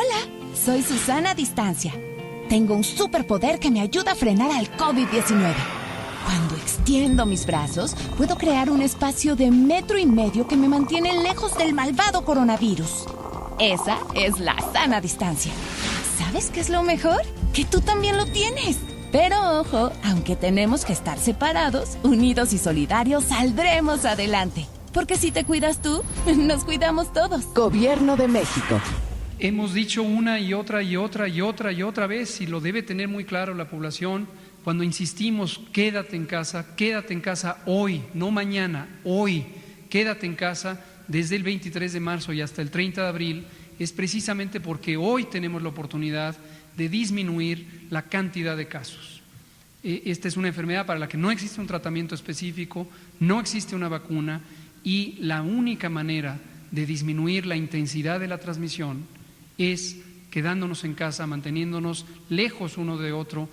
Hola, soy Susana Distancia. Tengo un superpoder que me ayuda a frenar al COVID-19. Cuando extiendo mis brazos, puedo crear un espacio de 1,5 metros que me mantiene lejos del malvado coronavirus. Esa es la sana distancia. ¿Sabes qué es lo mejor? Que tú también lo tienes. Pero ojo, aunque tenemos que estar separados, unidos y solidarios, saldremos adelante. Porque si te cuidas tú, nos cuidamos todos. Gobierno de México. Hemos dicho una y otra vez, y lo debe tener muy claro la población, cuando insistimos, quédate en casa hoy, no mañana, hoy, quédate en casa desde el 23 de marzo y hasta el 30 de abril, es precisamente porque hoy tenemos la oportunidad de disminuir la cantidad de casos. Esta es una enfermedad para la que no existe un tratamiento específico, no existe una vacuna, y la única manera de disminuir la intensidad de la transmisión es quedándonos en casa, manteniéndonos lejos uno de otro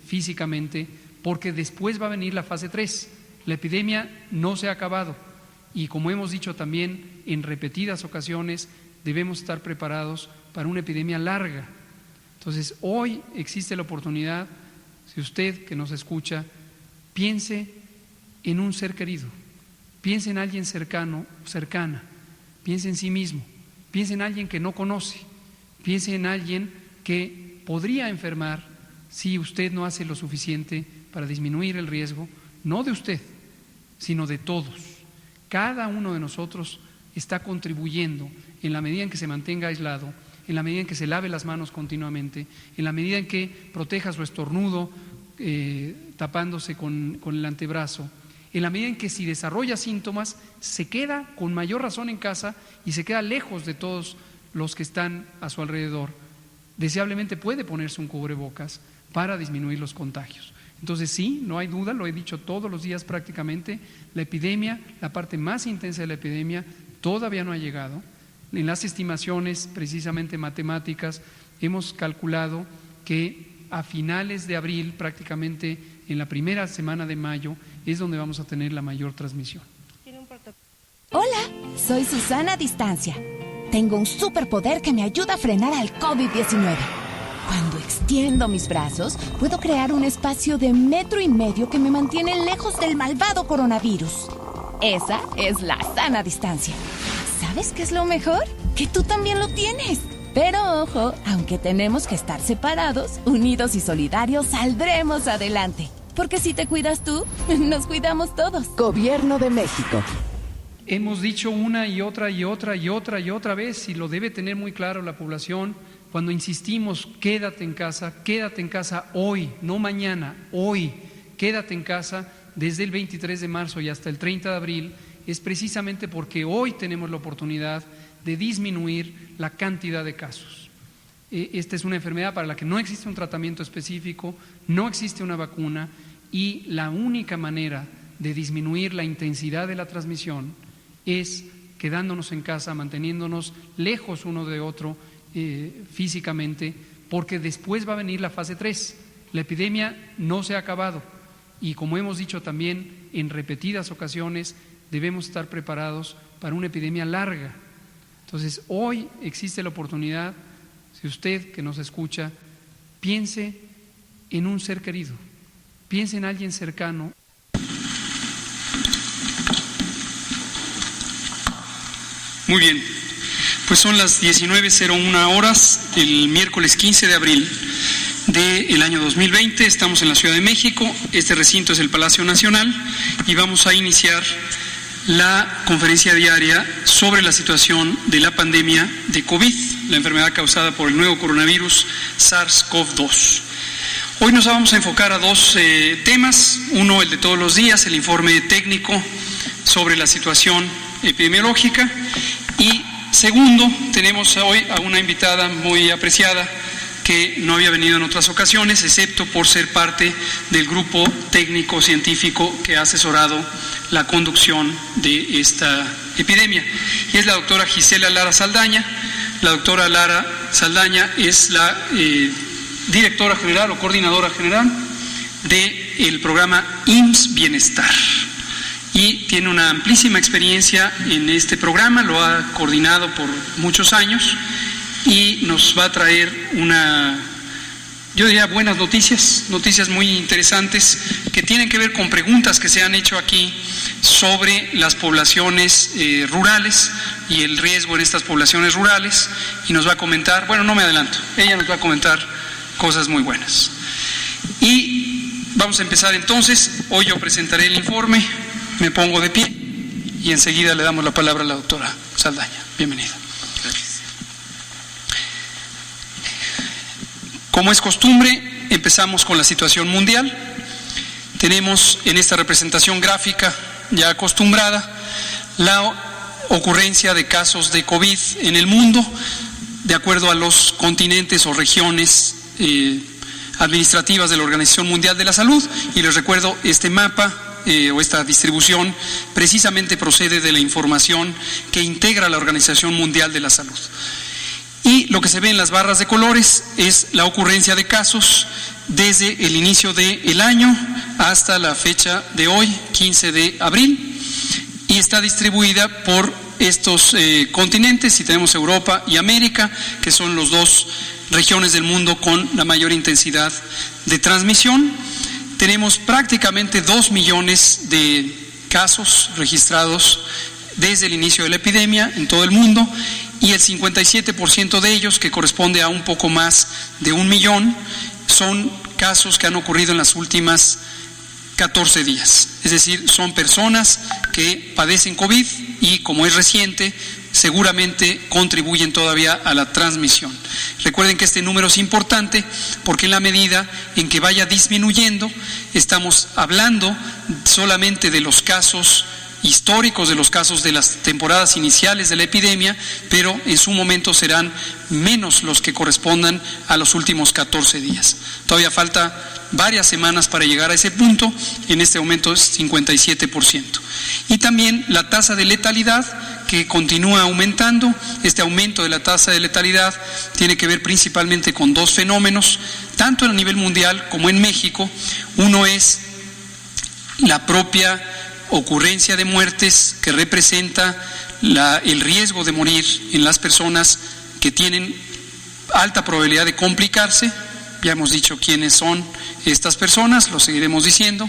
físicamente, porque después va a venir la fase 3. La epidemia no se ha acabado y, como hemos dicho también en repetidas ocasiones, debemos estar preparados para una epidemia larga. Entonces, hoy existe la oportunidad, si usted que nos escucha, piense en un ser querido, piense en alguien cercano, cercana, piense en sí mismo, piense en alguien que no conoce, piense en alguien que podría enfermar si usted no hace lo suficiente para disminuir el riesgo, no de usted, sino de todos. Cada uno de nosotros está contribuyendo en la medida en que se mantenga aislado, en la medida en que se lave las manos continuamente, en la medida en que proteja su estornudo tapándose con el antebrazo, en la medida en que si desarrolla síntomas se queda con mayor razón en casa y se queda lejos de todos los que están a su alrededor. Deseablemente puede ponerse un cubrebocas para disminuir los contagios. Entonces sí, no hay duda, lo he dicho todos los días prácticamente, la epidemia, la parte más intensa de la epidemia todavía no ha llegado. En las estimaciones precisamente matemáticas hemos calculado que a finales de abril, prácticamente en la primera semana de mayo, es donde vamos a tener la mayor transmisión. Hola, soy Susana Distancia. Tengo un superpoder que me ayuda a frenar al COVID-19. Cuando extiendo mis brazos, puedo crear un espacio de 1,5 metros que me mantiene lejos del malvado coronavirus. Esa es la sana distancia. ¿Sabes qué es lo mejor? Que tú también lo tienes. Pero ojo, aunque tenemos que estar separados, unidos y solidarios, saldremos adelante. Porque si te cuidas tú, nos cuidamos todos. Gobierno de México. Hemos dicho una y otra vez, y lo debe tener muy claro la población, cuando insistimos, quédate en casa hoy, no mañana, hoy, quédate en casa desde el 23 de marzo y hasta el 30 de abril, es precisamente porque hoy tenemos la oportunidad de disminuir la cantidad de casos. Esta es una enfermedad para la que no existe un tratamiento específico, no existe una vacuna, y la única manera de disminuir la intensidad de la transmisión es quedándonos en casa, manteniéndonos lejos uno de otro físicamente, porque después va a venir la fase 3. La epidemia no se ha acabado y, como hemos dicho también en repetidas ocasiones, debemos estar preparados para una epidemia larga. Entonces, hoy existe la oportunidad, si usted que nos escucha, piense en un ser querido, piense en alguien cercano. Muy bien, pues son las 19:01 horas del miércoles 15 de abril del año 2020. Estamos en la Ciudad de México, este recinto es el Palacio Nacional y vamos a iniciar la conferencia diaria sobre la situación de la pandemia de COVID, la enfermedad causada por el nuevo coronavirus SARS-CoV-2. Hoy nos vamos a enfocar a dos temas, uno el de todos los días, el informe técnico sobre la situación epidemiológica, y segundo, tenemos hoy a una invitada muy apreciada que no había venido en otras ocasiones, excepto por ser parte del grupo técnico científico que ha asesorado la conducción de esta epidemia, y es la doctora Gisela Lara Saldaña. La doctora Lara Saldaña es la directora general o coordinadora general del programa IMSS Bienestar y tiene una amplísima experiencia en este programa, lo ha coordinado por muchos años y nos va a traer yo diría buenas noticias muy interesantes que tienen que ver con preguntas que se han hecho aquí sobre las poblaciones rurales y el riesgo en estas poblaciones rurales, y nos va a comentar, bueno, no me adelanto, ella nos va a comentar cosas muy buenas. Y vamos a empezar entonces. Hoy yo presentaré el informe, me pongo de pie y enseguida le damos la palabra a la doctora Saldaña. Bienvenida. Gracias. Como es costumbre, empezamos con la situación mundial. Tenemos en esta representación gráfica ya acostumbrada la ocurrencia de casos de COVID en el mundo, de acuerdo a los continentes o regiones administrativas de la Organización Mundial de la Salud. Y les recuerdo, este mapa o esta distribución precisamente procede de la información que integra la Organización Mundial de la Salud. Y lo que se ve en las barras de colores es la ocurrencia de casos desde el inicio del año hasta la fecha de hoy, 15 de abril, y está distribuida por estos continentes, y tenemos Europa y América, que son los dos regiones del mundo con la mayor intensidad de transmisión. Tenemos prácticamente 2 millones de casos registrados desde el inicio de la epidemia en todo el mundo, y el 57% de ellos, que corresponde a un poco más de 1 millón, son casos que han ocurrido en las últimas 14 días. Es decir, son personas que padecen COVID y, como es reciente, seguramente contribuyen todavía a la transmisión. Recuerden que este número es importante porque en la medida en que vaya disminuyendo, estamos hablando solamente de los casos históricos, de los casos de las temporadas iniciales de la epidemia, pero en su momento serán menos los que correspondan a los últimos 14 días. Todavía falta varias semanas para llegar a ese punto. En este momento es 57%. Y también la tasa de letalidad, que continúa aumentando. Este aumento de la tasa de letalidad tiene que ver principalmente con dos fenómenos, tanto a nivel mundial como en México. Uno es la propia ocurrencia de muertes que representa el riesgo de morir en las personas que tienen alta probabilidad de complicarse. Ya hemos dicho quiénes son estas personas, lo seguiremos diciendo.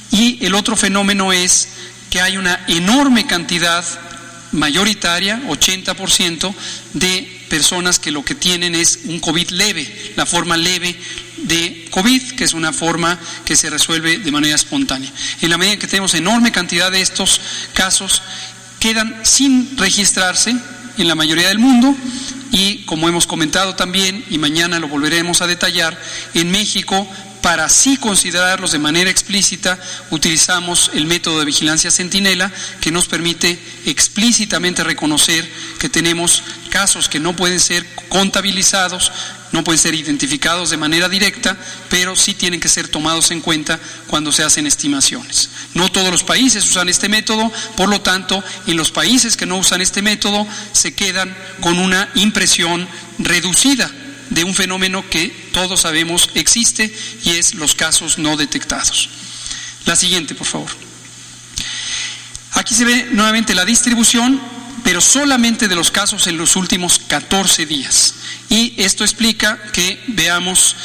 Y el otro fenómeno es que hay una enorme cantidad mayoritaria, 80%, de personas que lo que tienen es un COVID leve, la forma leve de COVID, que es una forma que se resuelve de manera espontánea. En la medida en que tenemos enorme cantidad de estos casos, quedan sin registrarse en la mayoría del mundo, y como hemos comentado también, y mañana lo volveremos a detallar, en México, para así considerarlos de manera explícita, utilizamos el método de vigilancia centinela, que nos permite explícitamente reconocer que tenemos casos que no pueden ser contabilizados, no pueden ser identificados de manera directa, pero sí tienen que ser tomados en cuenta cuando se hacen estimaciones. No todos los países usan este método, por lo tanto, en los países que no usan este método se quedan con una impresión reducida de un fenómeno que todos sabemos existe, y es los casos no detectados. La siguiente, por favor. Aquí se ve nuevamente la distribución, pero solamente de los casos en los últimos 14 días. Y esto explica que veamos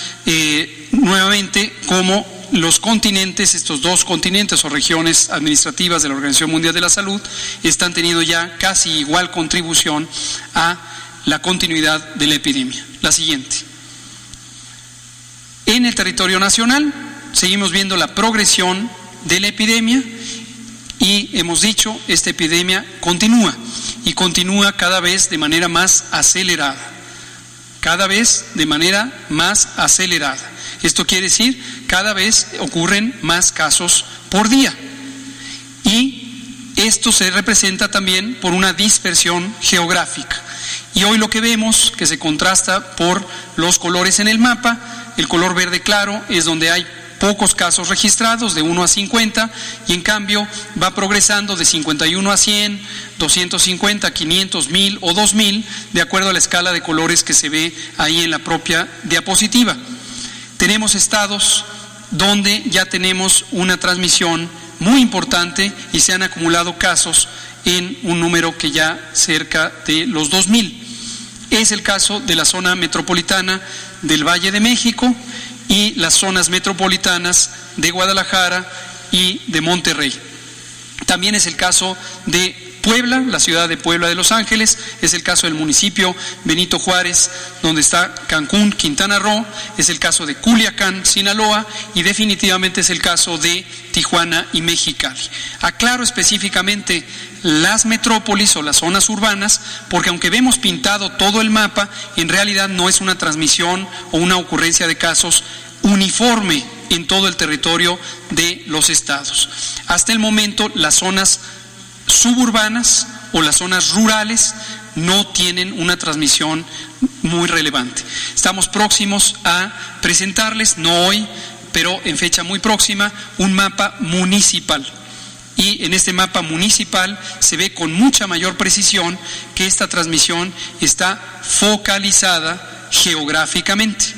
nuevamente cómo los continentes, estos dos continentes o regiones administrativas de la Organización Mundial de la Salud, están teniendo ya casi igual contribución a la continuidad de la epidemia. La siguiente. En el territorio nacional seguimos viendo la progresión de la epidemia, y hemos dicho, esta epidemia continúa, y continúa cada vez de manera más acelerada. Cada vez de manera más acelerada. Esto quiere decir, cada vez ocurren más casos por día. Y esto se representa también por una dispersión geográfica. Y hoy lo que vemos, que se contrasta por los colores en el mapa, el color verde claro es donde hay pocos casos registrados, de 1 a 50, y en cambio va progresando de 51 a 100, 250, 500, 1000 o 2000, de acuerdo a la escala de colores que se ve ahí en la propia diapositiva. Tenemos estados donde ya tenemos una transmisión muy importante y se han acumulado casos en un número que ya cerca de los 2000. es el caso de la zona metropolitana del Valle de México y las zonas metropolitanas de Guadalajara y de Monterrey. También es el caso de Puebla, la ciudad de Puebla de Los Ángeles, es el caso del municipio Benito Juárez, donde está Cancún, Quintana Roo, es el caso de Culiacán, Sinaloa, y definitivamente es el caso de Tijuana y Mexicali. Aclaro específicamente las metrópolis o las zonas urbanas, porque aunque vemos pintado todo el mapa, en realidad no es una transmisión o una ocurrencia de casos uniforme en todo el territorio de los estados. Hasta el momento, las zonas suburbanas o las zonas rurales no tienen una transmisión muy relevante. Estamos próximos a presentarles, no hoy, pero en fecha muy próxima, un mapa municipal. Y en este mapa municipal se ve con mucha mayor precisión que esta transmisión está focalizada geográficamente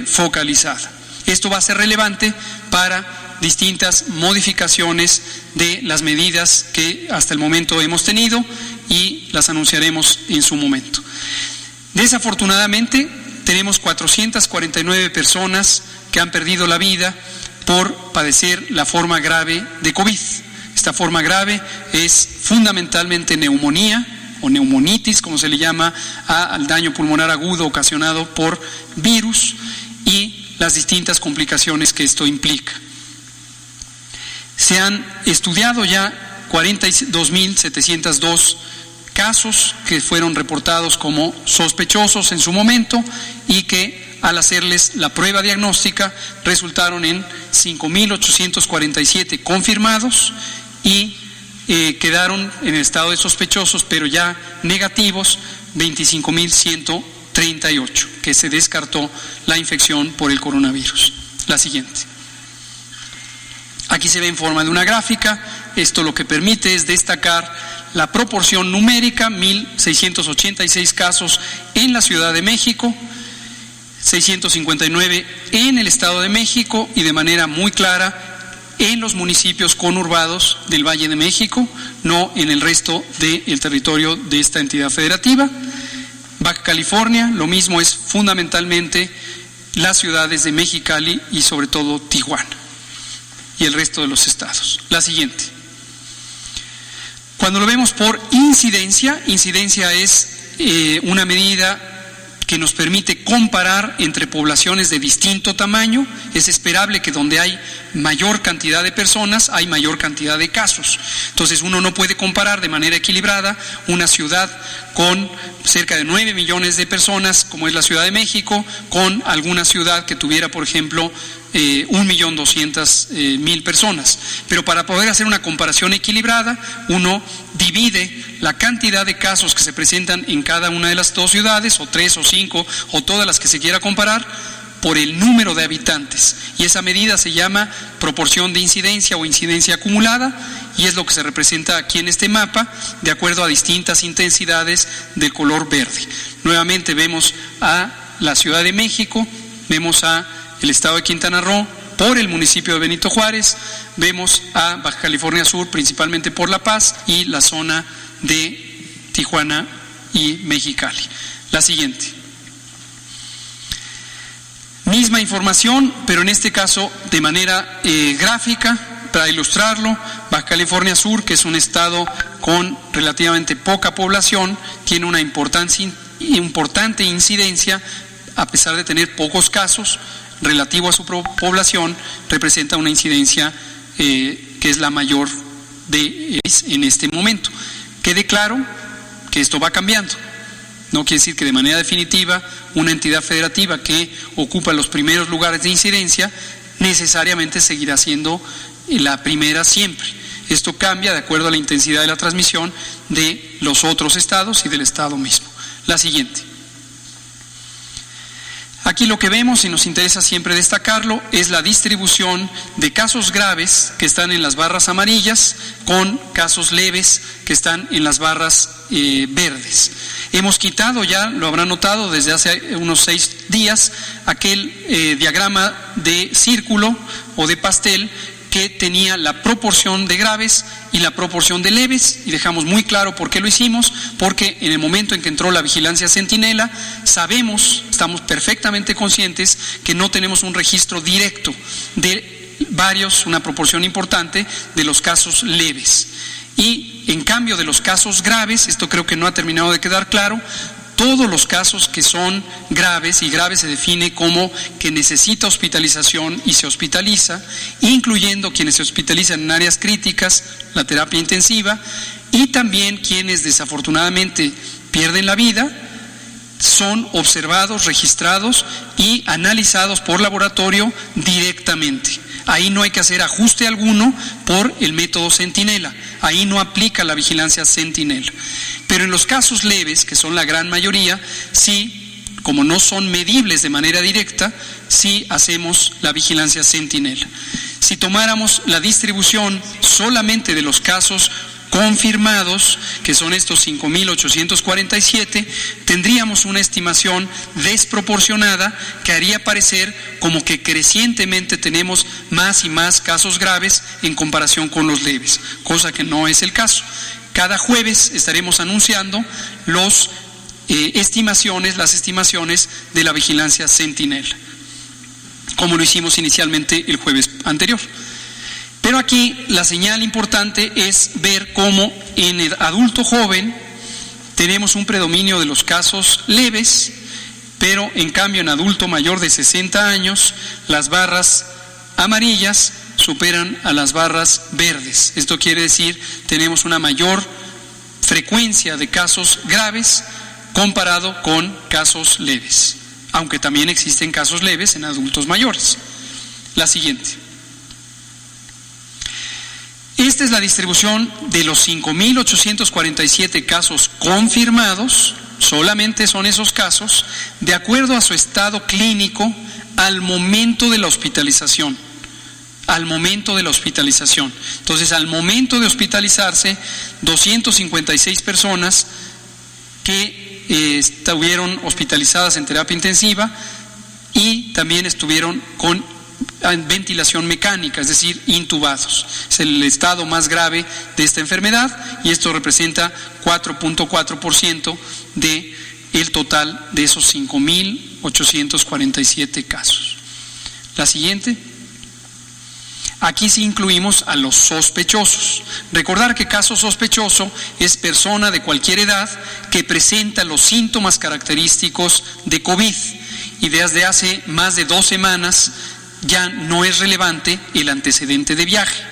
focalizada. Esto va a ser relevante para distintas modificaciones de las medidas que hasta el momento hemos tenido y las anunciaremos en su momento. Desafortunadamente, tenemos 449 personas que han perdido la vida por padecer la forma grave de COVID. Esta forma grave es fundamentalmente neumonía o neumonitis, como se le llama al daño pulmonar agudo ocasionado por virus y las distintas complicaciones que esto implica. Se han estudiado ya 42.702 casos que fueron reportados como sospechosos en su momento y que al hacerles la prueba diagnóstica resultaron en 5.847 confirmados y quedaron en el estado de sospechosos, pero ya negativos, 25.138, que se descartó la infección por el coronavirus. La siguiente. Aquí se ve en forma de una gráfica. Esto lo que permite es destacar la proporción numérica: 1.686 casos en la Ciudad de México, 659 en el Estado de México y de manera muy clara en los municipios conurbados del Valle de México, no en el resto del territorio de esta entidad federativa. Baja California, lo mismo, es fundamentalmente las ciudades de Mexicali y sobre todo Tijuana y el resto de los estados. La siguiente. Cuando lo vemos por incidencia, incidencia es una medida que nos permite comparar entre poblaciones de distinto tamaño. Es esperable que donde hay mayor cantidad de personas, hay mayor cantidad de casos. Entonces uno no puede comparar de manera equilibrada una ciudad con cerca de 9 millones de personas, como es la Ciudad de México, con alguna ciudad que tuviera, por ejemplo, 1.200.000 personas. Pero para poder hacer una comparación equilibrada, uno divide la cantidad de casos que se presentan en cada una de las dos ciudades, o 3 o 5, o todas las que se quiera comparar, por el número de habitantes. Y esa medida se llama proporción de incidencia o incidencia acumulada, y es lo que se representa aquí en este mapa, de acuerdo a distintas intensidades del color verde. Nuevamente vemos a la Ciudad de México, vemos a el estado de Quintana Roo por el municipio de Benito Juárez, vemos a Baja California Sur principalmente por La Paz y la zona de Tijuana y Mexicali. La siguiente. Misma información, pero en este caso de manera gráfica, para ilustrarlo. Baja California Sur, que es un estado con relativamente poca población, tiene una importante incidencia, a pesar de tener pocos casos, relativo a su población, representa una incidencia que es la mayor en este momento. Quede claro que esto va cambiando. No quiere decir que de manera definitiva una entidad federativa que ocupa los primeros lugares de incidencia necesariamente seguirá siendo la primera siempre. Esto cambia de acuerdo a la intensidad de la transmisión de los otros estados y del estado mismo. La siguiente. Aquí lo que vemos, y nos interesa siempre destacarlo, es la distribución de casos graves que están en las barras amarillas con casos leves que están en las barras verdes. Hemos quitado ya, lo habrán notado desde hace unos 6 días, aquel diagrama de círculo o de pastel que tenía la proporción de graves y la proporción de leves, y dejamos muy claro por qué lo hicimos, porque en el momento en que entró la vigilancia Centinela, estamos perfectamente conscientes que no tenemos un registro directo de una proporción importante de los casos leves. Y en cambio de los casos graves, esto creo que no ha terminado de quedar claro, todos los casos que son graves, y grave se define como que necesita hospitalización y se hospitaliza, incluyendo quienes se hospitalizan en áreas críticas, la terapia intensiva, y también quienes desafortunadamente pierden la vida, son observados, registrados y analizados por laboratorio directamente. Ahí no hay que hacer ajuste alguno por el método Centinela, ahí no aplica la vigilancia Centinela. Pero en los casos leves, que son la gran mayoría, sí, como no son medibles de manera directa, sí hacemos la vigilancia Centinela. Si tomáramos la distribución solamente de los casos confirmados, que son estos 5.847, tendríamos una estimación desproporcionada que haría parecer como que crecientemente tenemos más y más casos graves en comparación con los leves, cosa que no es el caso. Cada jueves estaremos anunciando las estimaciones de la vigilancia Centinela, como lo hicimos inicialmente el jueves anterior. Pero aquí la señal importante es ver cómo en el adulto joven tenemos un predominio de los casos leves, pero en cambio en adulto mayor de 60 años las barras amarillas superan a las barras verdes. Esto quiere decir, tenemos una mayor frecuencia de casos graves comparado con casos leves, aunque también existen casos leves en adultos mayores. La siguiente. Esta es la distribución de los 5.847 casos confirmados, solamente son esos casos, de acuerdo a su estado clínico al momento de la hospitalización. Entonces, al momento de hospitalizarse, 256 personas que estuvieron hospitalizadas en terapia intensiva y también estuvieron con ventilación mecánica, es decir, intubados. Es el estado más grave de esta enfermedad y esto representa 4.4% del total de esos 5.847 casos. La siguiente. Aquí sí incluimos a los sospechosos. Recordar que caso sospechoso es persona de cualquier edad que presenta los síntomas característicos de COVID y desde hace más de 2 semanas ya no es relevante el antecedente de viaje.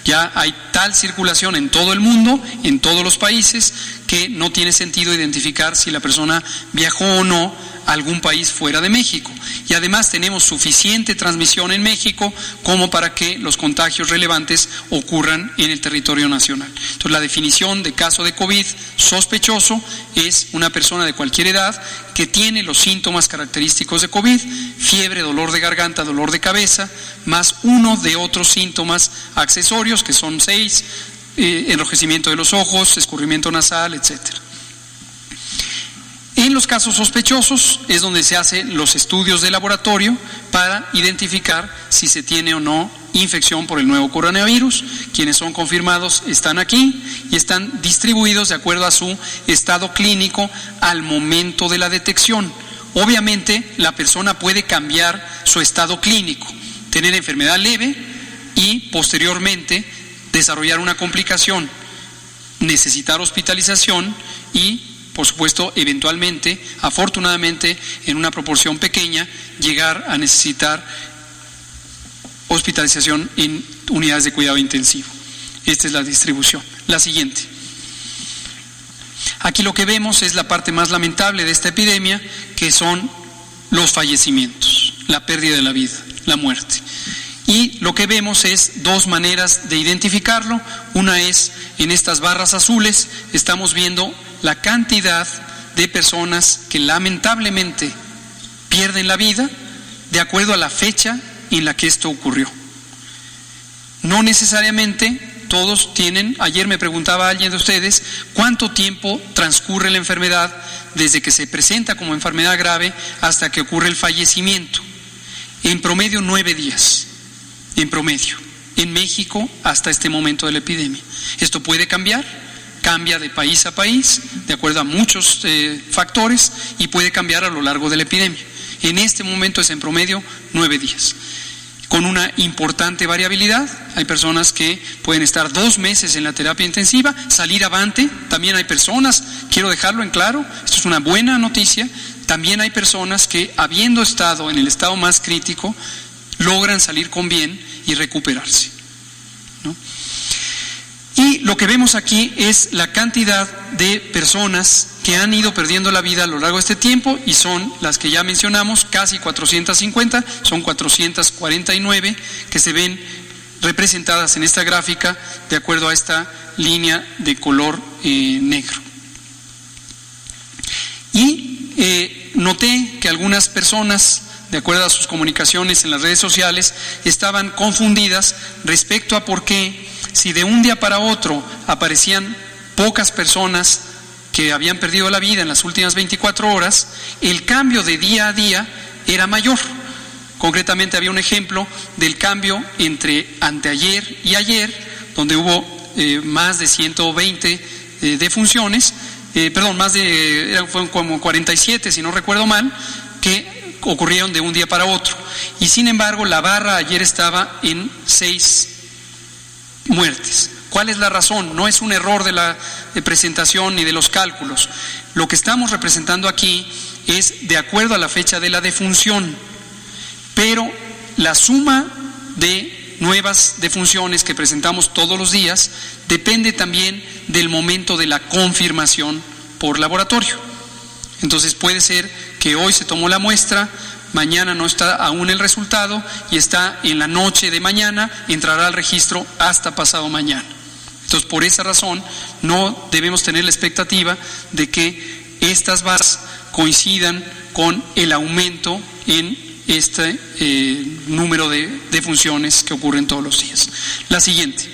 Ya hay tal circulación en todo el mundo, en todos los países, que no tiene sentido identificar si la persona viajó o no a algún país fuera de México. Y además tenemos suficiente transmisión en México como para que los contagios relevantes ocurran en el territorio nacional. Entonces, la definición de caso de COVID sospechoso es una persona de cualquier edad que tiene los síntomas característicos de COVID, fiebre, dolor de garganta, dolor de cabeza, más uno de otros síntomas accesorios, que son 6, enrojecimiento de los ojos, escurrimiento nasal, etcétera. En los casos sospechosos es donde se hacen los estudios de laboratorio para identificar si se tiene o no infección por el nuevo coronavirus. Quienes son confirmados están aquí y están distribuidos de acuerdo a su estado clínico al momento de la detección. Obviamente la persona puede cambiar su estado clínico, tener enfermedad leve y posteriormente desarrollar una complicación, necesitar hospitalización y, por supuesto, eventualmente, afortunadamente, en una proporción pequeña, llegar a necesitar hospitalización en unidades de cuidado intensivo. Esta es la distribución. La siguiente. Aquí lo que vemos es la parte más lamentable de esta epidemia, que son los fallecimientos, la pérdida de la vida, la muerte. Y lo que vemos es 2 maneras de identificarlo. Una es en estas barras azules, estamos viendo la cantidad de personas que lamentablemente pierden la vida de acuerdo a la fecha en la que esto ocurrió. No necesariamente todos tienen, ayer me preguntaba alguien de ustedes, ¿cuánto tiempo transcurre la enfermedad desde que se presenta como enfermedad grave hasta que ocurre el fallecimiento? En promedio 9 días, en promedio. en México hasta este momento de la epidemia. Esto puede cambiar, cambia de país a país, de acuerdo a muchos factores, y puede cambiar a lo largo de la epidemia. En este momento es en promedio 9 días, con una importante variabilidad. Hay personas que pueden estar 2 meses en la terapia intensiva, salir avante. También hay personas, quiero dejarlo en claro, esto es una buena noticia, también hay personas que, habiendo estado en el estado más crítico, logran salir con bien y recuperarse, ¿no? Y lo que vemos aquí es la cantidad de personas que han ido perdiendo la vida a lo largo de este tiempo, y son las que ya mencionamos, casi 450, son 449 que se ven representadas en esta gráfica de acuerdo a esta línea de color negro. Y noté que algunas personas, de acuerdo a sus comunicaciones en las redes sociales, estaban confundidas respecto a por qué, si de un día para otro aparecían pocas personas que habían perdido la vida en las últimas 24 horas, el cambio de día a día era mayor. Concretamente había un ejemplo del cambio entre anteayer y ayer, donde hubo más de 120 defunciones, fueron como 47, si no recuerdo mal, que ocurrieron de un día para otro. Y sin embargo, la barra ayer estaba en 6 muertes. ¿Cuál es la razón? No es un error de la presentación ni de los cálculos. Lo que estamos representando aquí es de acuerdo a la fecha de la defunción, pero la suma de nuevas defunciones que presentamos todos los días depende también del momento de la confirmación por laboratorio. Entonces puede ser que hoy se tomó la muestra, mañana no está aún el resultado y está en la noche de mañana, entrará al registro hasta pasado mañana. Entonces, por esa razón, no debemos tener la expectativa de que estas barras coincidan con el aumento en este número de defunciones que ocurren todos los días. La siguiente.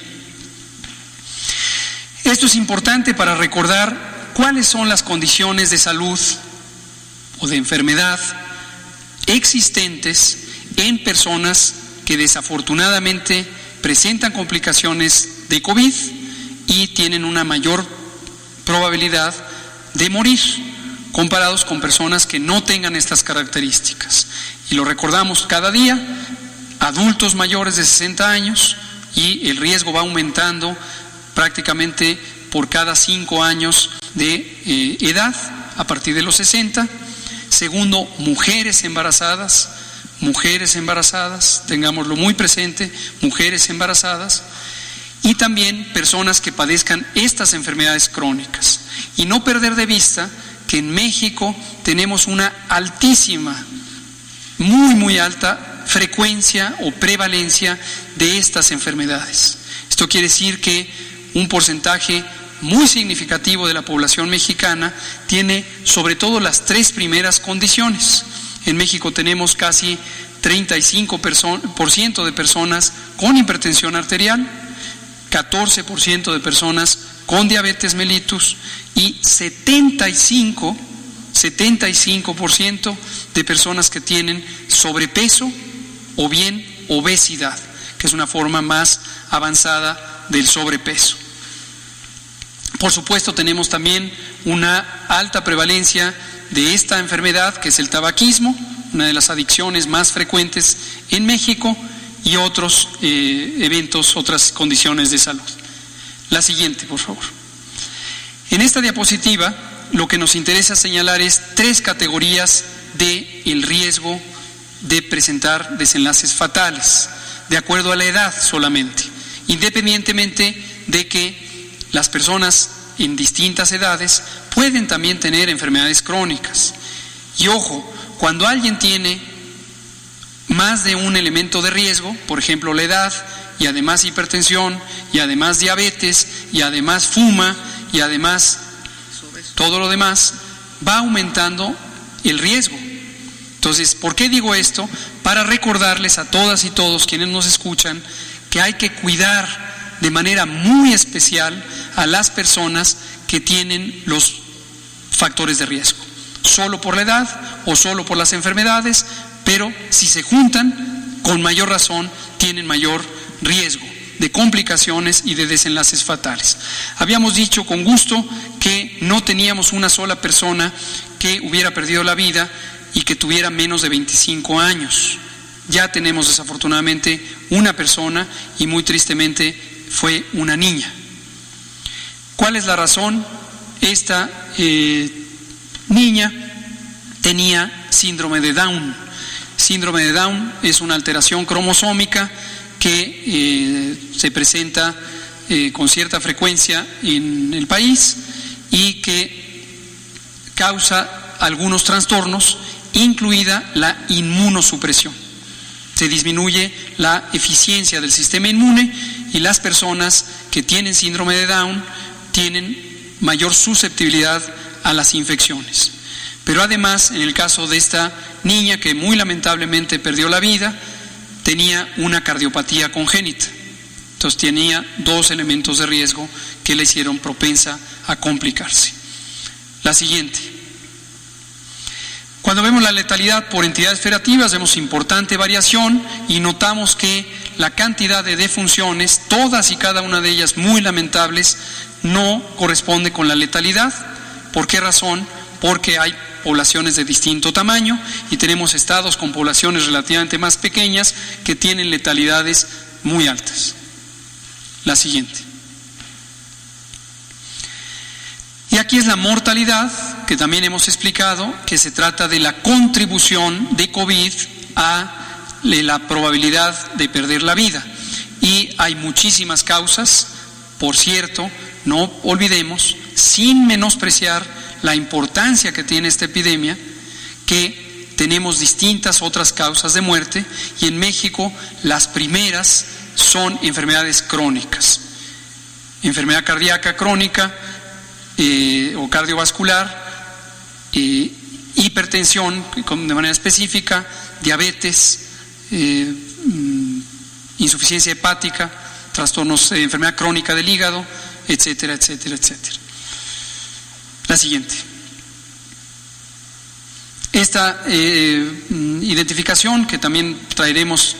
Esto es importante para recordar cuáles son las condiciones de salud o de enfermedad existentes en personas que desafortunadamente presentan complicaciones de COVID y tienen una mayor probabilidad de morir comparados con personas que no tengan estas características. Y lo recordamos cada día: adultos mayores de 60 años, y el riesgo va aumentando prácticamente por cada 5 años de edad a partir de los 60. Segundo, mujeres embarazadas, tengámoslo muy presente, mujeres embarazadas, y también personas que padezcan estas enfermedades crónicas. Y no perder de vista que en México tenemos una altísima, muy alta frecuencia o prevalencia de estas enfermedades. Esto quiere decir que un porcentaje muy significativo de la población mexicana tiene sobre todo las 3 primeras condiciones. En México tenemos casi 35% de personas con hipertensión arterial, 14% de personas con diabetes mellitus y 75% de personas que tienen sobrepeso o bien obesidad, que es una forma más avanzada del sobrepeso. Por supuesto, tenemos también una alta prevalencia de esta enfermedad, que es el tabaquismo, una de las adicciones más frecuentes en México, y otros eventos, otras condiciones de salud. La siguiente, por favor. En esta diapositiva, lo que nos interesa señalar es 3 categorías del riesgo de presentar desenlaces fatales, de acuerdo a la edad solamente, independientemente de que las personas en distintas edades pueden también tener enfermedades crónicas. Y ojo, cuando alguien tiene más de un elemento de riesgo, por ejemplo la edad, y además hipertensión, y además diabetes, y además fuma, y además todo lo demás, va aumentando el riesgo. Entonces, ¿por qué digo esto? Para recordarles a todas y todos quienes nos escuchan que hay que cuidar de manera muy especial a las personas que tienen los factores de riesgo, solo por la edad o solo por las enfermedades, pero si se juntan, con mayor razón tienen mayor riesgo de complicaciones y de desenlaces fatales. Habíamos dicho con gusto que no teníamos una sola persona que hubiera perdido la vida y que tuviera menos de 25 años. Ya tenemos desafortunadamente una persona y muy tristemente fue una niña. ¿Cuál es la razón? Esta niña tenía síndrome de Down. Síndrome de Down es una alteración cromosómica que se presenta con cierta frecuencia en el país y que causa algunos trastornos, incluida la inmunosupresión. Se disminuye la eficiencia del sistema inmune y las personas que tienen síndrome de Down tienen mayor susceptibilidad a las infecciones. Pero además, en el caso de esta niña que muy lamentablemente perdió la vida, tenía una cardiopatía congénita. Entonces tenía dos elementos de riesgo que le hicieron propensa a complicarse. La siguiente. Cuando vemos la letalidad por entidades federativas, vemos importante variación y notamos que la cantidad de defunciones, todas y cada una de ellas muy lamentables, no corresponde con la letalidad. ¿Por qué razón? Porque hay poblaciones de distinto tamaño y tenemos estados con poblaciones relativamente más pequeñas que tienen letalidades muy altas. La siguiente. Y aquí es la mortalidad, que también hemos explicado, que se trata de la contribución de COVID a la probabilidad de perder la vida. Y hay muchísimas causas, por cierto, no olvidemos, sin menospreciar la importancia que tiene esta epidemia, que tenemos distintas otras causas de muerte y en México las primeras son enfermedades crónicas. Enfermedad cardíaca crónica o cardiovascular, hipertensión de manera específica, diabetes, insuficiencia hepática, trastornos de enfermedad crónica del hígado, etcétera, etcétera, etcétera. La siguiente. Esta identificación que también traeremos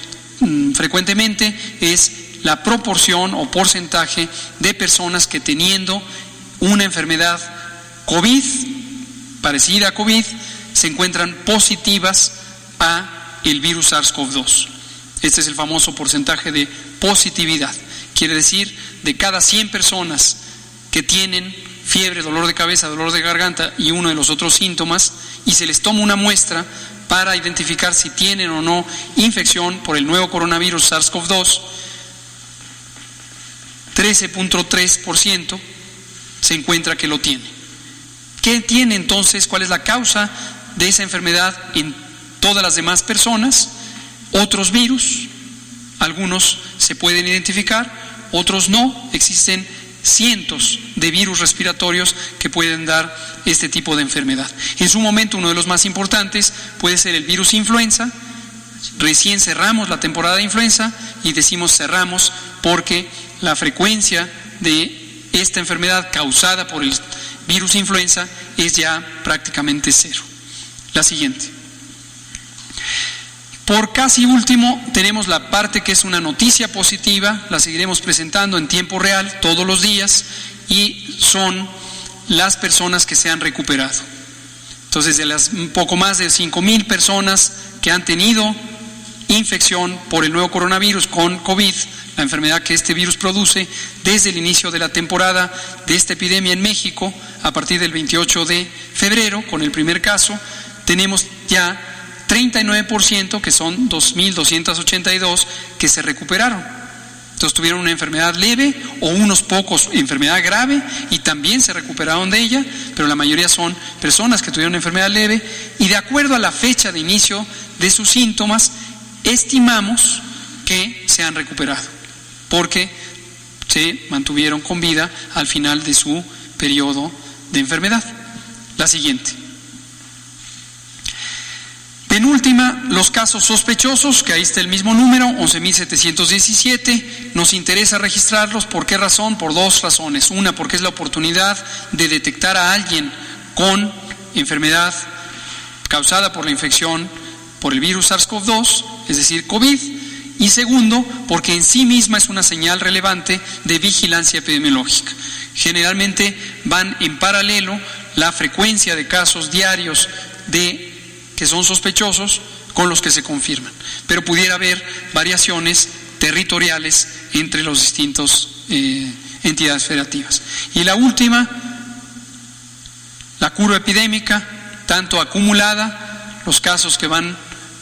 frecuentemente es la proporción o porcentaje de personas que teniendo una enfermedad COVID, parecida a COVID, se encuentran positivas a el virus SARS-CoV-2. Este es el famoso porcentaje de positividad. Quiere decir, de cada 100 personas que tienen fiebre, dolor de cabeza, dolor de garganta y uno de los otros síntomas, y se les toma una muestra para identificar si tienen o no infección por el nuevo coronavirus SARS-CoV-2, 13.3% se encuentra que lo tiene. ¿Qué tiene entonces? ¿Cuál es la causa de esa enfermedad en todas las demás personas? Otros virus, algunos se pueden identificar, otros no. Existen cientos de virus respiratorios que pueden dar este tipo de enfermedad. En su momento, uno de los más importantes puede ser el virus influenza. Recién cerramos la temporada de influenza y decimos cerramos porque la frecuencia de esta enfermedad causada por el virus influenza es ya prácticamente cero. La siguiente. Por casi último, tenemos la parte que es una noticia positiva, la seguiremos presentando en tiempo real todos los días, y son las personas que se han recuperado. Entonces, de las un poco más de 5,000 personas que han tenido infección por el nuevo coronavirus con COVID, la enfermedad que este virus produce, desde el inicio de la temporada de esta epidemia en México, a partir del 28 de febrero, con el primer caso, tenemos ya 39%, que son 2.282, que se recuperaron. Entonces tuvieron una enfermedad leve o unos pocos enfermedad grave y también se recuperaron de ella, pero la mayoría son personas que tuvieron enfermedad leve y de acuerdo a la fecha de inicio de sus síntomas, estimamos que se han recuperado, porque se mantuvieron con vida al final de su periodo de enfermedad. La siguiente. Penúltima, los casos sospechosos, que ahí está el mismo número, 11.717. Nos interesa registrarlos. ¿Por qué razón? Por dos razones. Una, porque es la oportunidad de detectar a alguien con enfermedad causada por la infección por el virus SARS-CoV-2, es decir, COVID, Y segundo, porque en sí misma es una señal relevante de vigilancia epidemiológica. Generalmente van en paralelo la frecuencia de casos diarios que son sospechosos con los que se confirman, pero pudiera haber variaciones territoriales entre los distintos entidades federativas. Y la última, la curva epidémica, tanto acumulada, los casos que van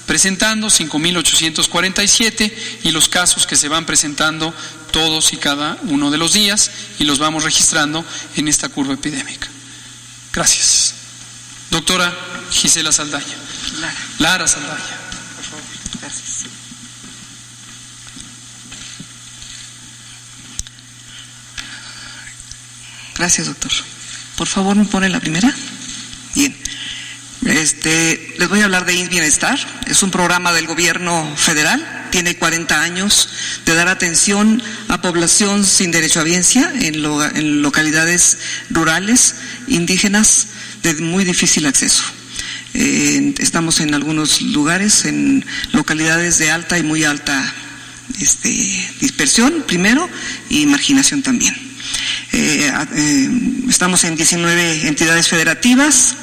presentando, 5.847, y los casos que se van presentando todos y cada uno de los días, y los vamos registrando en esta curva epidémica. Gracias. Doctora Gisela Saldaña. Lara Saldaña. Por favor, gracias. Gracias, doctor. Por favor, ¿me pone la primera? Bien. Les voy a hablar de IMSS Bienestar. Es un programa del gobierno federal. Tiene 40 años de dar atención a población sin derecho a bienestar en localidades rurales, indígenas, de muy difícil acceso. Estamos en algunos lugares, en localidades de alta y muy alta dispersión, primero, y marginación también. Estamos en 19 entidades federativas.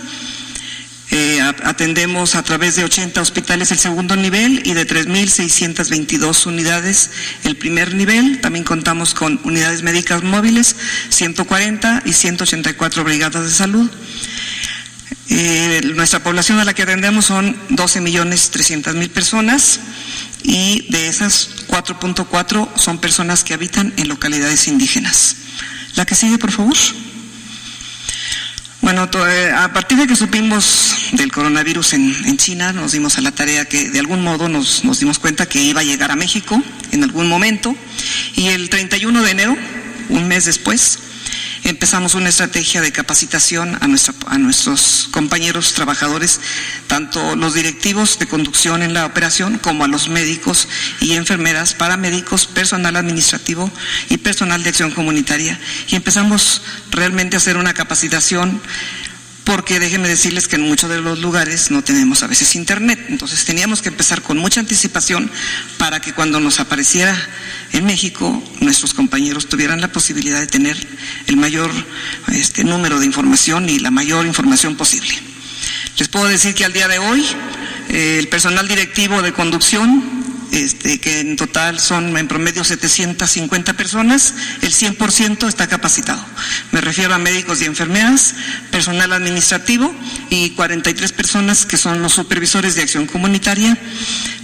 Atendemos a través de 80 hospitales el segundo nivel y de 3.622 unidades el primer nivel. También contamos con unidades médicas móviles, 140 y 184 brigadas de salud. Nuestra población a la que atendemos son 12.300.000 personas, y de esas 4.4 son personas que habitan en localidades indígenas. La que sigue, por favor. Bueno, a partir de que supimos del coronavirus en China, nos dimos a la tarea que de algún modo nos dimos cuenta que iba a llegar a México en algún momento, y el 31 de enero, un mes después, empezamos una estrategia de capacitación a nuestros compañeros trabajadores, tanto los directivos de conducción en la operación como a los médicos y enfermeras, paramédicos, personal administrativo y personal de acción comunitaria. Y empezamos realmente a hacer una capacitación, porque déjenme decirles que en muchos de los lugares no tenemos a veces internet. Entonces teníamos que empezar con mucha anticipación para que cuando nos apareciera en México, nuestros compañeros tuvieran la posibilidad de tener el mayor número de información y la mayor información posible. Les puedo decir que al día de hoy, el personal directivo de conducción, que en total son en promedio 750 personas, el 100% está capacitado. Me refiero a médicos y enfermeras, personal administrativo y 43 personas que son los supervisores de acción comunitaria,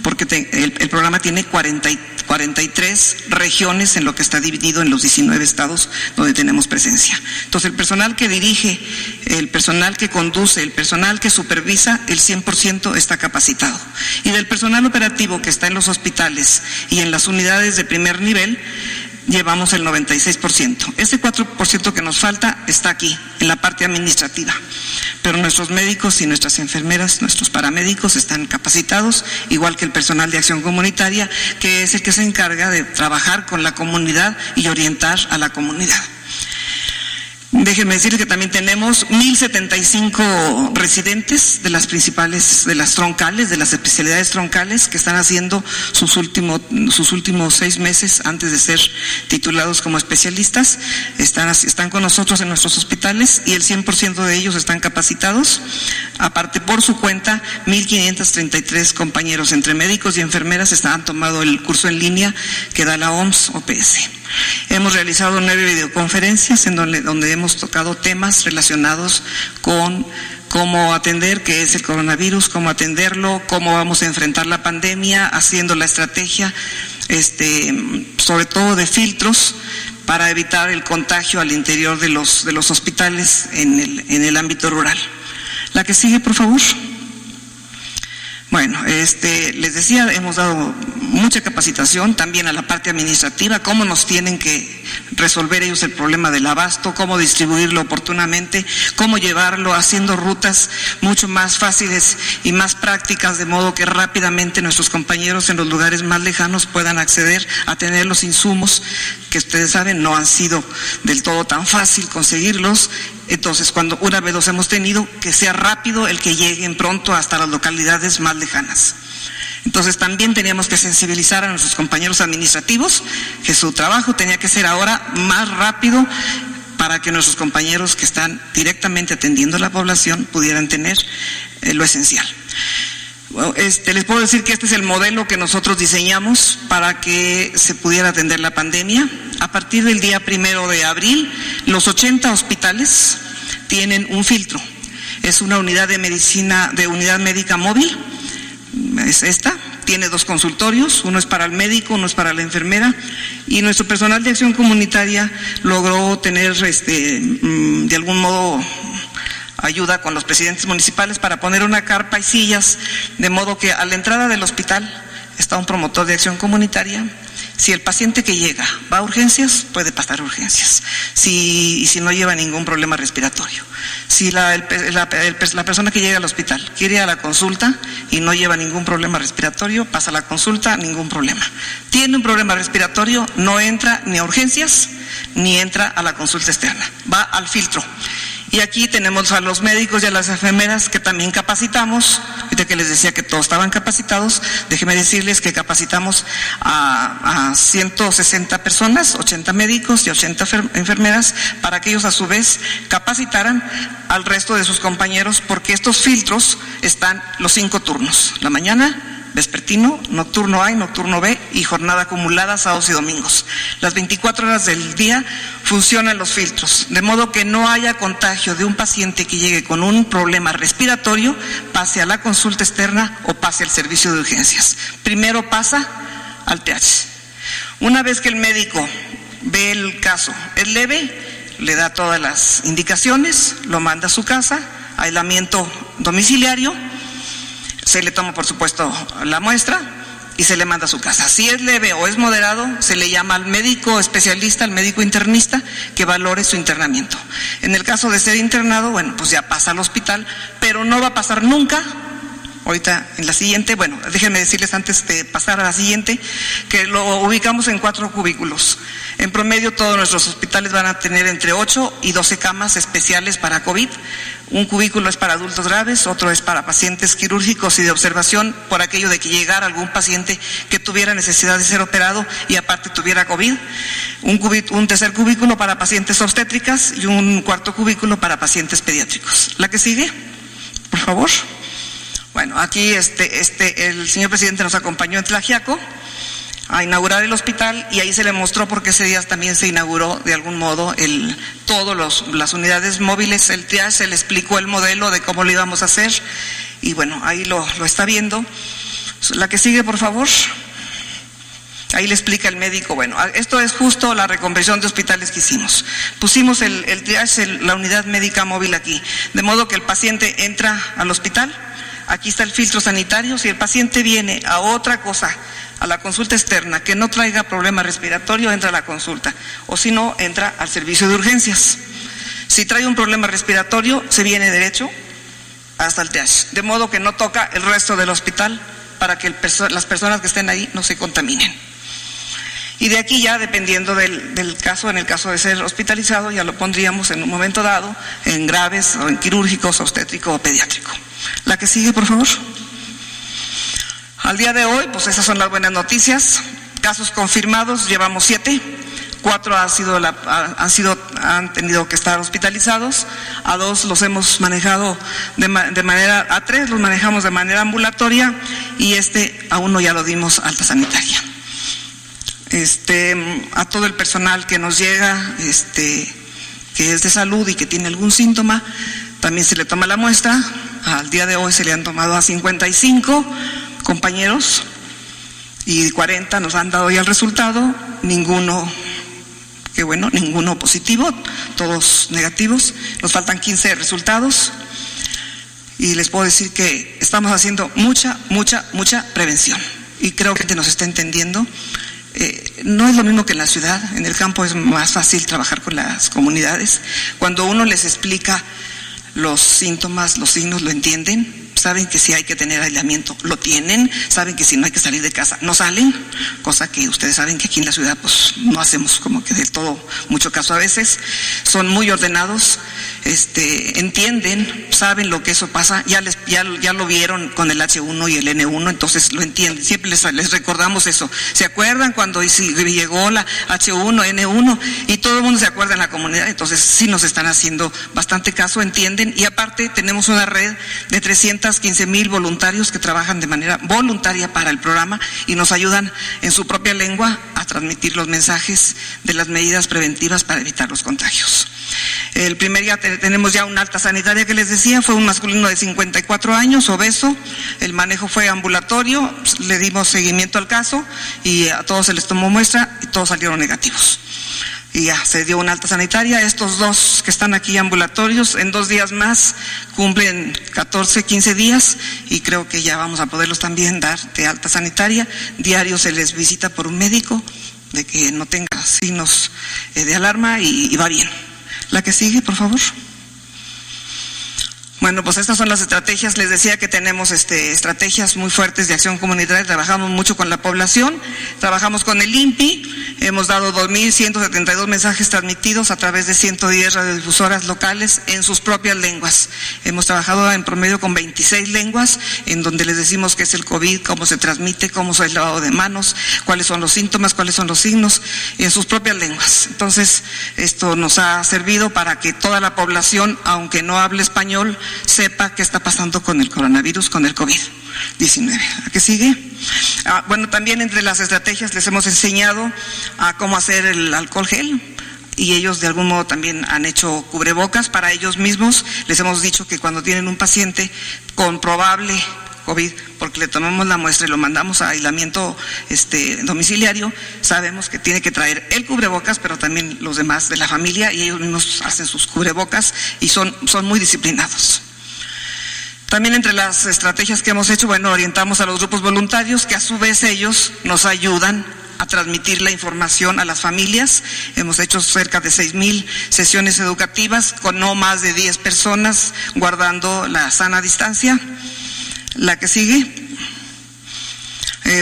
porque el programa tiene 43 regiones en lo que está dividido en los 19 estados donde tenemos presencia. Entonces, el personal que dirige, el personal que conduce, el personal que supervisa, el 100% está capacitado. Y del personal operativo que está en los hospitales y en las unidades de primer nivel, llevamos el 96%. Ese 4% que nos falta está aquí, en la parte administrativa. Pero nuestros médicos y nuestras enfermeras, nuestros paramédicos están capacitados, igual que el personal de acción comunitaria, que es el que se encarga de trabajar con la comunidad y orientar a la comunidad. Déjenme decirles que también tenemos 1.075 residentes de las principales, de las troncales, de las especialidades troncales, que están haciendo sus últimos 6 meses antes de ser titulados como especialistas. Están con nosotros en nuestros hospitales y el 100% de ellos están capacitados. Aparte, por su cuenta, 1.533 compañeros entre médicos y enfermeras han tomado el curso en línea que da la OMS OPS. Hemos realizado 9 videoconferencias en donde hemos tocado temas relacionados con cómo atender, qué es el coronavirus, cómo atenderlo, cómo vamos a enfrentar la pandemia, haciendo la estrategia, sobre todo de filtros, para evitar el contagio al interior de los hospitales en el ámbito rural. La que sigue, por favor. Bueno, les decía, hemos dado mucha capacitación también a la parte administrativa, cómo nos tienen que resolver ellos el problema del abasto, cómo distribuirlo oportunamente, cómo llevarlo, haciendo rutas mucho más fáciles y más prácticas, de modo que rápidamente nuestros compañeros en los lugares más lejanos puedan acceder a tener los insumos que ustedes saben no han sido del todo tan fácil conseguirlos. Entonces, cuando una vez los hemos tenido, que sea rápido el que lleguen pronto hasta las localidades más lejanas. Entonces también teníamos que sensibilizar a nuestros compañeros administrativos que su trabajo tenía que ser ahora más rápido para que nuestros compañeros que están directamente atendiendo a la población pudieran tener lo esencial. Bueno, les puedo decir que este es el modelo que nosotros diseñamos para que se pudiera atender la pandemia. A partir del día 1 de abril, los 80 hospitales tienen un filtro. Es una unidad de medicina, de unidad médica móvil, es esta. Tiene 2 consultorios, uno es para el médico, uno es para la enfermera, y nuestro personal de acción comunitaria logró tener de algún modo ayuda con los presidentes municipales para poner una carpa y sillas, de modo que a la entrada del hospital está un promotor de acción comunitaria. Si el paciente que llega va a urgencias, puede pasar a urgencias, si no lleva ningún problema respiratorio. Si la persona que llega al hospital quiere ir a la consulta y no lleva ningún problema respiratorio, pasa a la consulta, ningún problema. Tiene un problema respiratorio, no entra ni a urgencias, ni entra a la consulta externa, va al filtro. Y aquí tenemos a los médicos y a las enfermeras que también capacitamos. Ahorita que les decía que todos estaban capacitados, déjenme decirles que capacitamos a 160 personas, 80 médicos y 80 enfermeras, para que ellos a su vez capacitaran al resto de sus compañeros, porque estos filtros están los 5 turnos: la mañana, vespertino, nocturno A y nocturno B, y jornada acumulada sábados y domingos. Las 24 horas del día funcionan los filtros, de modo que no haya contagio de un paciente que llegue con un problema respiratorio, pase a la consulta externa o pase al servicio de urgencias. Primero pasa al TH. Una vez que el médico ve el caso es leve, le da todas las indicaciones, lo manda a su casa, aislamiento domiciliario. Se le toma, por supuesto, la muestra y se le manda a su casa. Si es leve o es moderado, se le llama al médico especialista, al médico internista, que valore su internamiento. En el caso de ser internado, bueno, pues ya pasa al hospital, pero no va a pasar nunca. Ahorita en la siguiente, bueno, déjenme decirles antes de pasar a la siguiente, que lo ubicamos en 4 cubículos. En promedio todos nuestros hospitales van a tener entre 8 y 12 camas especiales para COVID. Un cubículo es para adultos graves, otro es para pacientes quirúrgicos y de observación, por aquello de que llegara algún paciente que tuviera necesidad de ser operado y aparte tuviera COVID. Un tercer cubículo para pacientes obstétricas y un cuarto cubículo para pacientes pediátricos. ¿La que sigue? Por favor. Bueno, aquí el señor presidente nos acompañó en Tlaxiaco a inaugurar el hospital, y ahí se le mostró porque ese día también se inauguró de algún modo todas las unidades móviles, el triage, se le explicó el modelo de cómo lo íbamos a hacer, y bueno, ahí lo está viendo. La que sigue, por favor. Ahí le explica el médico. Bueno, esto es justo la reconversión de hospitales que hicimos. Pusimos el triage, la unidad médica móvil aquí, de modo que el paciente entra al hospital, aquí está el filtro sanitario. Si el paciente viene a otra cosa, a la consulta externa, que no traiga problema respiratorio, entra a la consulta, o si no, entra al servicio de urgencias. Si trae un problema respiratorio, se viene derecho hasta el triage, de modo que no toca el resto del hospital, para que las personas que estén ahí no se contaminen. Y de aquí ya, dependiendo del caso, en el caso de ser hospitalizado, ya lo pondríamos en un momento dado en graves o en quirúrgicos, obstétrico o pediátrico. La que sigue, por favor. Al día de hoy, pues esas son las buenas noticias. Casos confirmados, llevamos 7. 4 han tenido que estar hospitalizados. A 2 los hemos manejado a 3 los manejamos de manera ambulatoria, y a 1 ya lo dimos alta sanitaria. A todo el personal que nos llega, que es de salud y que tiene algún síntoma, también se le toma la muestra. Al día de hoy se le han tomado a 55 compañeros y 40 nos han dado ya el resultado. Ninguno positivo, todos negativos. Nos faltan 15 resultados, y les puedo decir que estamos haciendo mucha prevención, y creo que nos está entendiendo. No es lo mismo que en la ciudad. En el campo es más fácil trabajar con las comunidades. Cuando uno les explica los síntomas, los signos, lo entienden. saben que si hay que tener aislamiento, lo tienen, saben que si no hay que salir de casa, no salen, cosa que ustedes saben que aquí en la ciudad pues no hacemos como que del todo mucho caso a veces. Son muy ordenados, entienden, saben lo que eso pasa, ya lo vieron con el H1 y el N1, entonces lo entienden, siempre les recordamos eso. ¿Se acuerdan cuando llegó la H1, N1? Y todo el mundo se acuerda en la comunidad, entonces sí nos están haciendo bastante caso, entienden, y aparte tenemos una red de 315,000 voluntarios que trabajan de manera voluntaria para el programa y nos ayudan en su propia lengua a transmitir los mensajes de las medidas preventivas para evitar los contagios. El primer día tenemos ya una alta sanitaria que les decía, fue un masculino de 54 años, obeso, el manejo fue ambulatorio, le dimos seguimiento al caso y a todos se les tomó muestra y todos salieron negativos. Y ya se dio una alta sanitaria. Estos dos que están aquí ambulatorios, en 2 días más cumplen 14, 15 días y creo que ya vamos a poderlos también dar de alta sanitaria. Diario se les visita por un médico de que no tenga signos de alarma y va bien. La que sigue, por favor. Bueno, pues estas son las estrategias. Les decía que tenemos estrategias muy fuertes de acción comunitaria. Trabajamos mucho con la población, trabajamos con el INPI, hemos dado 2,172 mensajes transmitidos a través de 110 radiodifusoras locales en sus propias lenguas. Hemos trabajado en promedio con 26 lenguas, en donde les decimos qué es el COVID, cómo se transmite, cómo es el lavado de manos, cuáles son los síntomas, cuáles son los signos, en sus propias lenguas. Entonces, esto nos ha servido para que toda la población, aunque no hable español, sepa qué está pasando con el coronavirus, con el COVID-19. ¿A qué sigue? Bueno, también entre las estrategias les hemos enseñado a cómo hacer el alcohol gel y ellos de algún modo también han hecho cubrebocas para ellos mismos. Les hemos dicho que cuando tienen un paciente con probable COVID, porque le tomamos la muestra y lo mandamos a aislamiento domiciliario, sabemos que tiene que traer el cubrebocas, pero también los demás de la familia, y ellos mismos hacen sus cubrebocas y son muy disciplinados. También entre las estrategias que hemos hecho, bueno, orientamos a los grupos voluntarios, que a su vez ellos nos ayudan a transmitir la información a las familias. Hemos hecho cerca de 6,000 sesiones educativas con no más de 10 personas, guardando la sana distancia. La que sigue.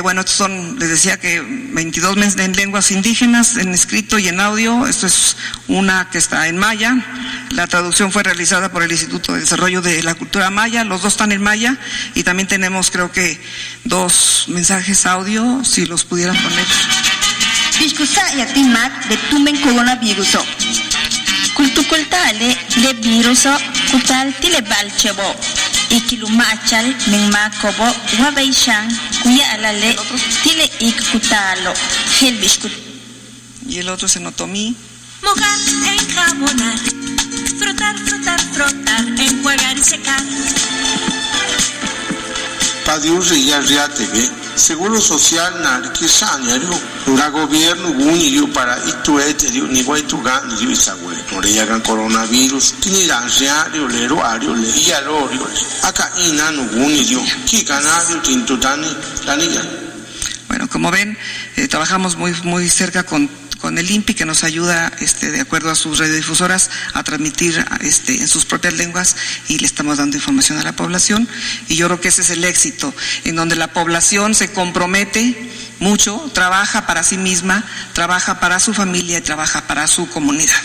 Bueno, estos son, les decía que 22 meses en lenguas indígenas, en escrito y en audio. Esto es una que está en maya. La traducción fue realizada por el Instituto de Desarrollo de la Cultura Maya. Los dos están en maya y también tenemos, creo que, 2 mensajes audio, si los pudieran poner. Kultukultale le viruso kutal tile balchebo ikilumachal mingmakobo wabeishan kuya alale tile ikkutalo helbishkut. Y el otro es en otomí. Mojar, enjabonar, frotar, frotar, frotar, enjuagar y secar. Padius ya riatege, Seguro Social narikisanario, ura gobierno unirio para itueterio ni guaitugan ni isagüe. Noreyagan coronavirus, tiniran reario lero ario le y alorio le. Acá inan unirio, kikanario tintutani lanilla. Bueno, como ven, trabajamos muy cerca con el INPI, que nos ayuda de acuerdo a sus radiodifusoras a transmitir en sus propias lenguas, y le estamos dando información a la población, y yo creo que ese es el éxito, en donde la población se compromete mucho, trabaja para sí misma, trabaja para su familia y trabaja para su comunidad.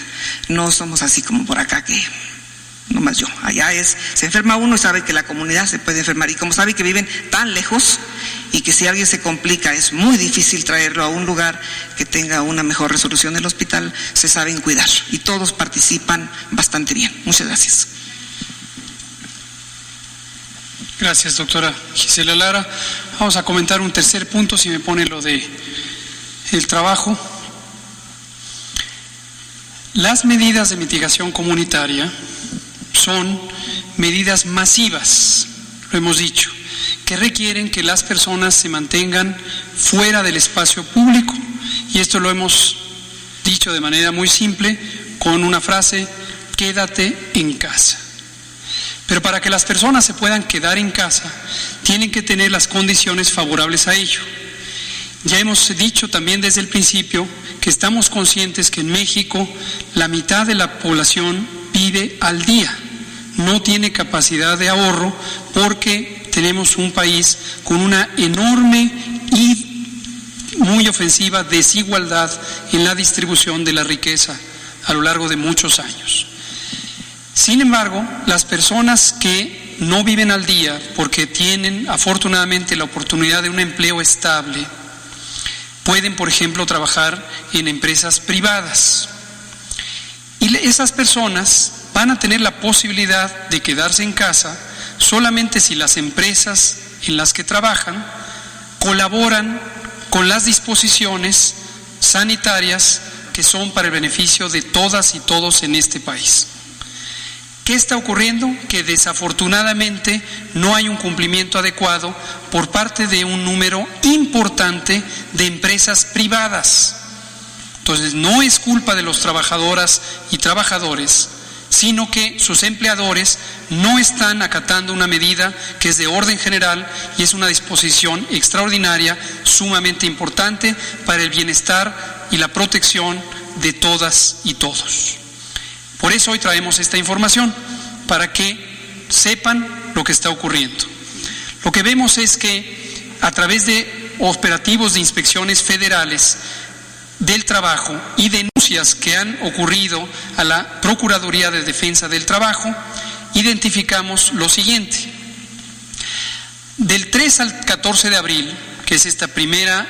No somos así como por acá que nomás yo, allá se enferma uno y sabe que la comunidad se puede enfermar, y como sabe que viven tan lejos y que si alguien se complica es muy difícil traerlo a un lugar que tenga una mejor resolución del hospital, se saben cuidar y todos participan bastante bien. Muchas gracias. Gracias, doctora Gisela Lara. Vamos a comentar un tercer punto, si me pone lo de el trabajo. Las medidas de mitigación comunitaria son medidas masivas, lo hemos dicho, que requieren que las personas se mantengan fuera del espacio público, y esto lo hemos dicho de manera muy simple con una frase: quédate en casa. Pero para que las personas se puedan quedar en casa, tienen que tener las condiciones favorables a ello. Ya hemos dicho también desde el principio que estamos conscientes que en México la mitad de la población vive al día, no tiene capacidad de ahorro porque tenemos un país con una enorme y muy ofensiva desigualdad en la distribución de la riqueza a lo largo de muchos años. Sin embargo, las personas que no viven al día porque tienen afortunadamente la oportunidad de un empleo estable, pueden, por ejemplo, trabajar en empresas privadas. Y esas personas van a tener la posibilidad de quedarse en casa solamente si las empresas en las que trabajan colaboran con las disposiciones sanitarias que son para el beneficio de todas y todos en este país. ¿Qué está ocurriendo? Que desafortunadamente no hay un cumplimiento adecuado por parte de un número importante de empresas privadas. Entonces, no es culpa de los trabajadoras y trabajadores, sino que sus empleadores no están acatando una medida que es de orden general y es una disposición extraordinaria, sumamente importante para el bienestar y la protección de todas y todos. Por eso hoy traemos esta información, para que sepan lo que está ocurriendo. Lo que vemos es que a través de operativos de inspecciones federales del trabajo y denuncias que han ocurrido a la Procuraduría de Defensa del Trabajo, identificamos lo siguiente. Del 3 al 14 de abril, que es esta primera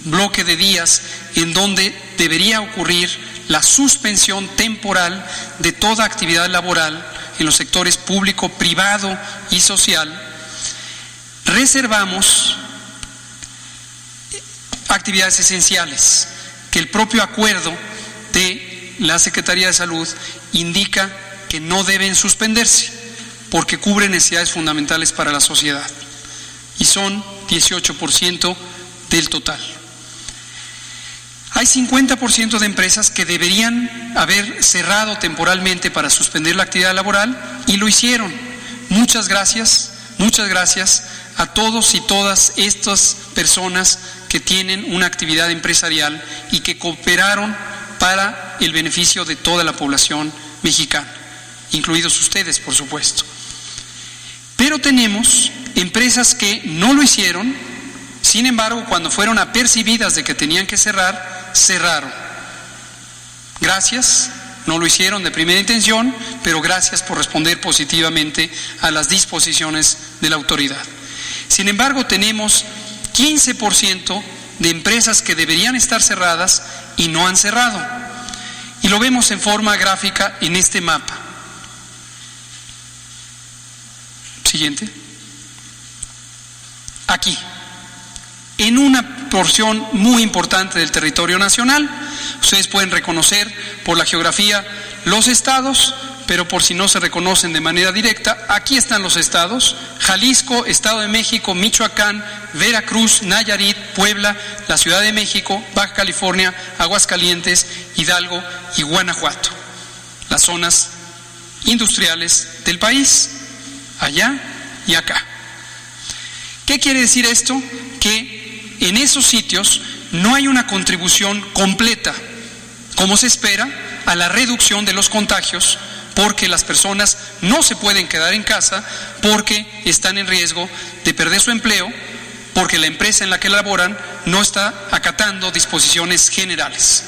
bloque de días en donde debería ocurrir la suspensión temporal de toda actividad laboral en los sectores público, privado y social, reservamos actividades esenciales que el propio acuerdo de la Secretaría de Salud indica que no deben suspenderse porque cubren necesidades fundamentales para la sociedad y son 18% del total. Hay 50% de empresas que deberían haber cerrado temporalmente para suspender la actividad laboral y lo hicieron. Muchas gracias a todos y todas estas personas que tienen una actividad empresarial y que cooperaron para el beneficio de toda la población mexicana, incluidos ustedes, por supuesto. Pero tenemos empresas que no lo hicieron, sin embargo, cuando fueron apercibidas de que tenían que cerrar, cerraron. Gracias, no lo hicieron de primera intención, pero gracias por responder positivamente a las disposiciones de la autoridad. Sin embargo, tenemos 15% de empresas que deberían estar cerradas y no han cerrado. Y lo vemos en forma gráfica en este mapa. Siguiente. Aquí. En una porción muy importante del territorio nacional, ustedes pueden reconocer por la geografía los estados, pero por si no se reconocen de manera directa, aquí están los estados: Jalisco, Estado de México, Michoacán, Veracruz, Nayarit, Puebla, la Ciudad de México, Baja California, Aguascalientes, Hidalgo y Guanajuato. Las zonas industriales del país, allá y acá. ¿Qué quiere decir esto? Que en esos sitios no hay una contribución completa, como se espera, a la reducción de los contagios, porque las personas no se pueden quedar en casa porque están en riesgo de perder su empleo, porque la empresa en la que laboran no está acatando disposiciones generales.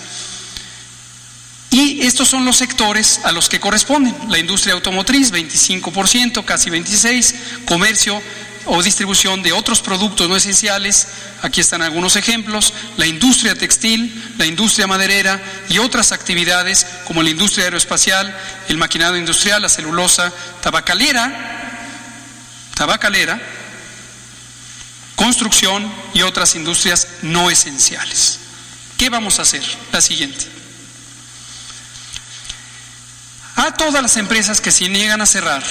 Y estos son los sectores a los que corresponden: la industria automotriz, 25%, casi 26%, comercio o distribución de otros productos no esenciales, aquí están algunos ejemplos: la industria textil, la industria maderera y otras actividades como la industria aeroespacial, el maquinado industrial, la celulosa, tabacalera, construcción y otras industrias no esenciales. ¿Qué vamos a hacer? La siguiente. A todas las empresas que se niegan a cerrar,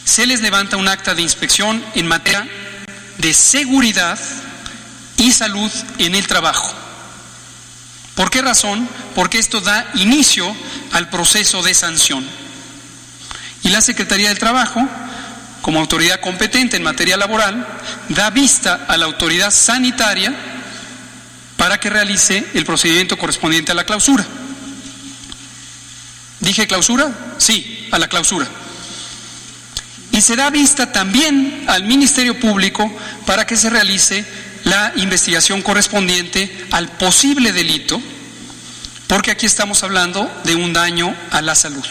se les levanta un acta de inspección en materia de seguridad y salud en el trabajo. ¿Por qué razón? Porque esto da inicio al proceso de sanción. Y la Secretaría del Trabajo, como autoridad competente en materia laboral, da vista a la autoridad sanitaria para que realice el procedimiento correspondiente a la clausura. ¿Dije clausura? Sí, a la clausura. Y se da vista también al Ministerio Público para que se realice la investigación correspondiente al posible delito, porque aquí estamos hablando de un daño a la salud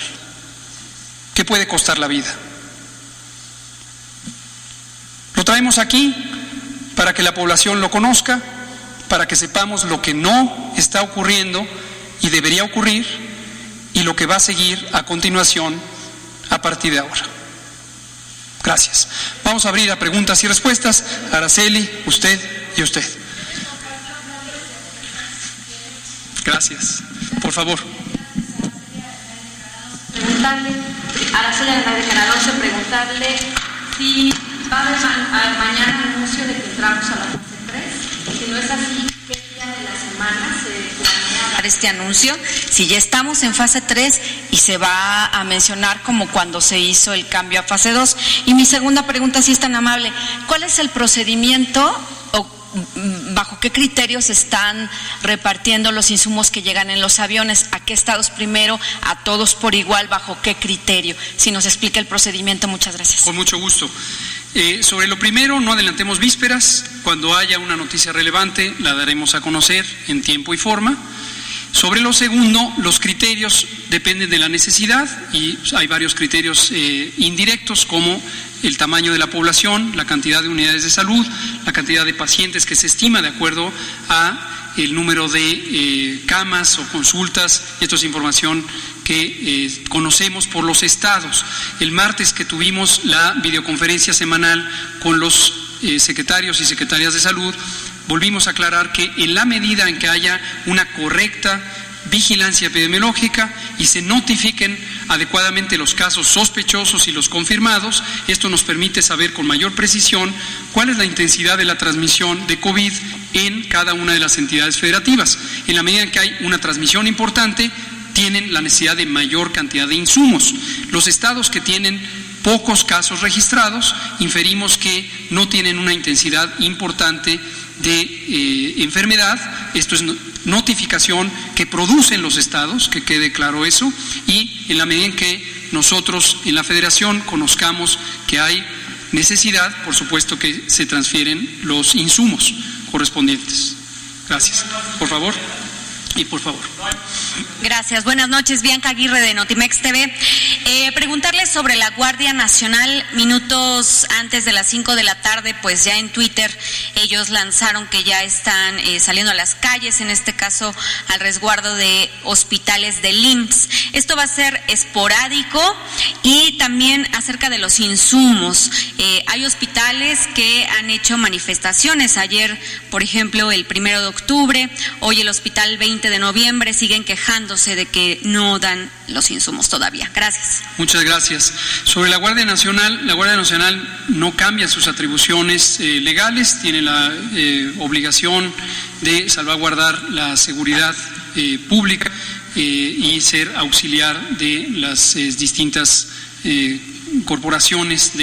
que puede costar la vida. Lo traemos aquí para que la población lo conozca, para que sepamos lo que no está ocurriendo y debería ocurrir y lo que va a seguir a continuación a partir de ahora. Gracias. Vamos a abrir a preguntas y respuestas. Araceli, usted y usted. Gracias. Por favor. Preguntarle, Araceli de Canal 11, preguntarle si va a haber mañana anuncio de que entramos a la fase 3. Si no es así, ¿qué día de la semana se planea dar este anuncio? Si ya estamos en fase 3 y se va a mencionar como cuando se hizo el cambio a fase 2. Y mi segunda pregunta, si es tan amable, ¿cuál es el procedimiento o bajo qué criterios están repartiendo los insumos que llegan en los aviones? ¿A qué estados primero? ¿A todos por igual? ¿Bajo qué criterio? Si nos explica el procedimiento, muchas gracias. Con mucho gusto. Sobre lo primero, no adelantemos vísperas. Cuando haya una noticia relevante, la daremos a conocer en tiempo y forma. Sobre lo segundo, los criterios dependen de la necesidad y hay varios criterios indirectos, como el tamaño de la población, la cantidad de unidades de salud, la cantidad de pacientes que se estima de acuerdo a el número de camas o consultas. Esto es información que conocemos por los estados. El martes que tuvimos la videoconferencia semanal con los secretarios y secretarias de salud, volvimos a aclarar que en la medida en que haya una correcta vigilancia epidemiológica y se notifiquen adecuadamente los casos sospechosos y los confirmados, esto nos permite saber con mayor precisión cuál es la intensidad de la transmisión de COVID en cada una de las entidades federativas. En la medida en que hay una transmisión importante, tienen la necesidad de mayor cantidad de insumos. Los estados que tienen pocos casos registrados, inferimos que no tienen una intensidad importante de enfermedad. Esto es notificación que producen los estados, que quede claro eso, y en la medida en que nosotros en la federación conozcamos que hay necesidad, por supuesto que se transfieren los insumos correspondientes. Gracias. Por favor. Y por favor. Gracias. Buenas noches, Bianca Aguirre de Notimex TV. Preguntarles sobre la Guardia Nacional. Minutos antes de las 5 de la tarde, pues ya en Twitter ellos lanzaron que ya están saliendo a las calles, en este caso al resguardo de hospitales del IMSS. Esto va a ser esporádico y también acerca de los insumos. Hay hospitales que han hecho manifestaciones. Ayer, por ejemplo, el 1 de octubre, hoy el hospital 20 de noviembre, siguen quejándose de que no dan los insumos todavía. Gracias. Muchas gracias. Sobre la Guardia Nacional no cambia sus atribuciones legales, tiene la obligación de salvaguardar la seguridad pública y ser auxiliar de las distintas corporaciones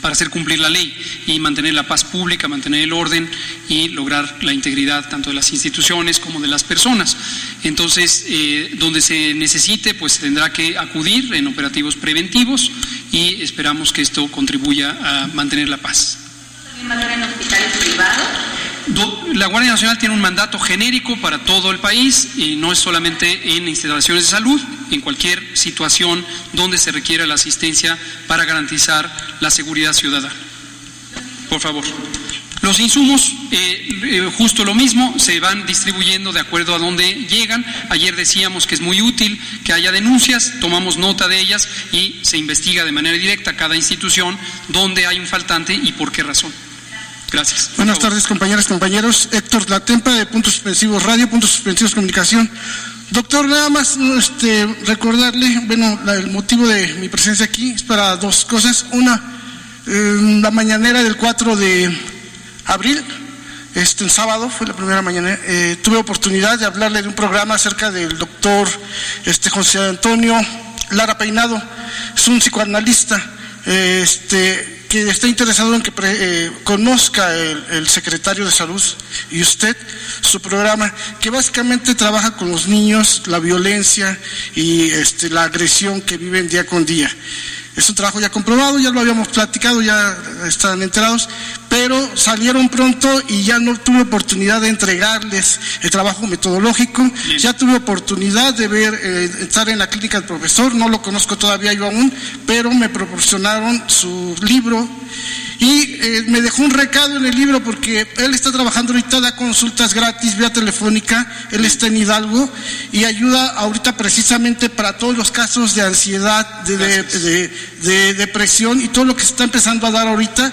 para hacer cumplir la ley y mantener la paz pública, mantener el orden y lograr la integridad tanto de las instituciones como de las personas. Entonces, donde se necesite, pues se tendrá que acudir en operativos preventivos y esperamos que esto contribuya a mantener la paz. ¿También va a tener en hospitales privados? La Guardia Nacional tiene un mandato genérico para todo el país y no es solamente en instalaciones de salud, en cualquier situación donde se requiera la asistencia para garantizar la seguridad ciudadana. Por favor. Los insumos, justo lo mismo, se van distribuyendo de acuerdo a dónde llegan. Ayer decíamos que es muy útil que haya denuncias, tomamos nota de ellas y se investiga de manera directa cada institución dónde hay un faltante y por qué razón. Gracias. Buenas tardes, compañeras, compañeros. Héctor Latempa, de Puntos Suspensivos Radio, Puntos Suspensivos Comunicación. Doctor, nada más recordarle, el motivo de mi presencia aquí es para dos cosas. Una, la mañanera del 4 de abril, en sábado, fue la primera mañanera, tuve oportunidad de hablarle de un programa acerca del doctor José Antonio Lara Peinado, es un psicoanalista, que está interesado en que conozca el secretario de Salud y usted su programa, que básicamente trabaja con los niños, la violencia y la agresión que viven día con día. Es un trabajo ya comprobado, ya lo habíamos platicado, ya están enterados, pero salieron pronto y ya no tuve oportunidad de entregarles el trabajo metodológico. Bien. Ya tuve oportunidad de estar en la clínica del profesor, no lo conozco todavía yo aún, pero me proporcionaron su libro y me dejó un recado en el libro porque él está trabajando ahorita, da consultas gratis vía telefónica, él está en Hidalgo y ayuda ahorita precisamente para todos los casos de ansiedad, de depresión y todo lo que se está empezando a dar ahorita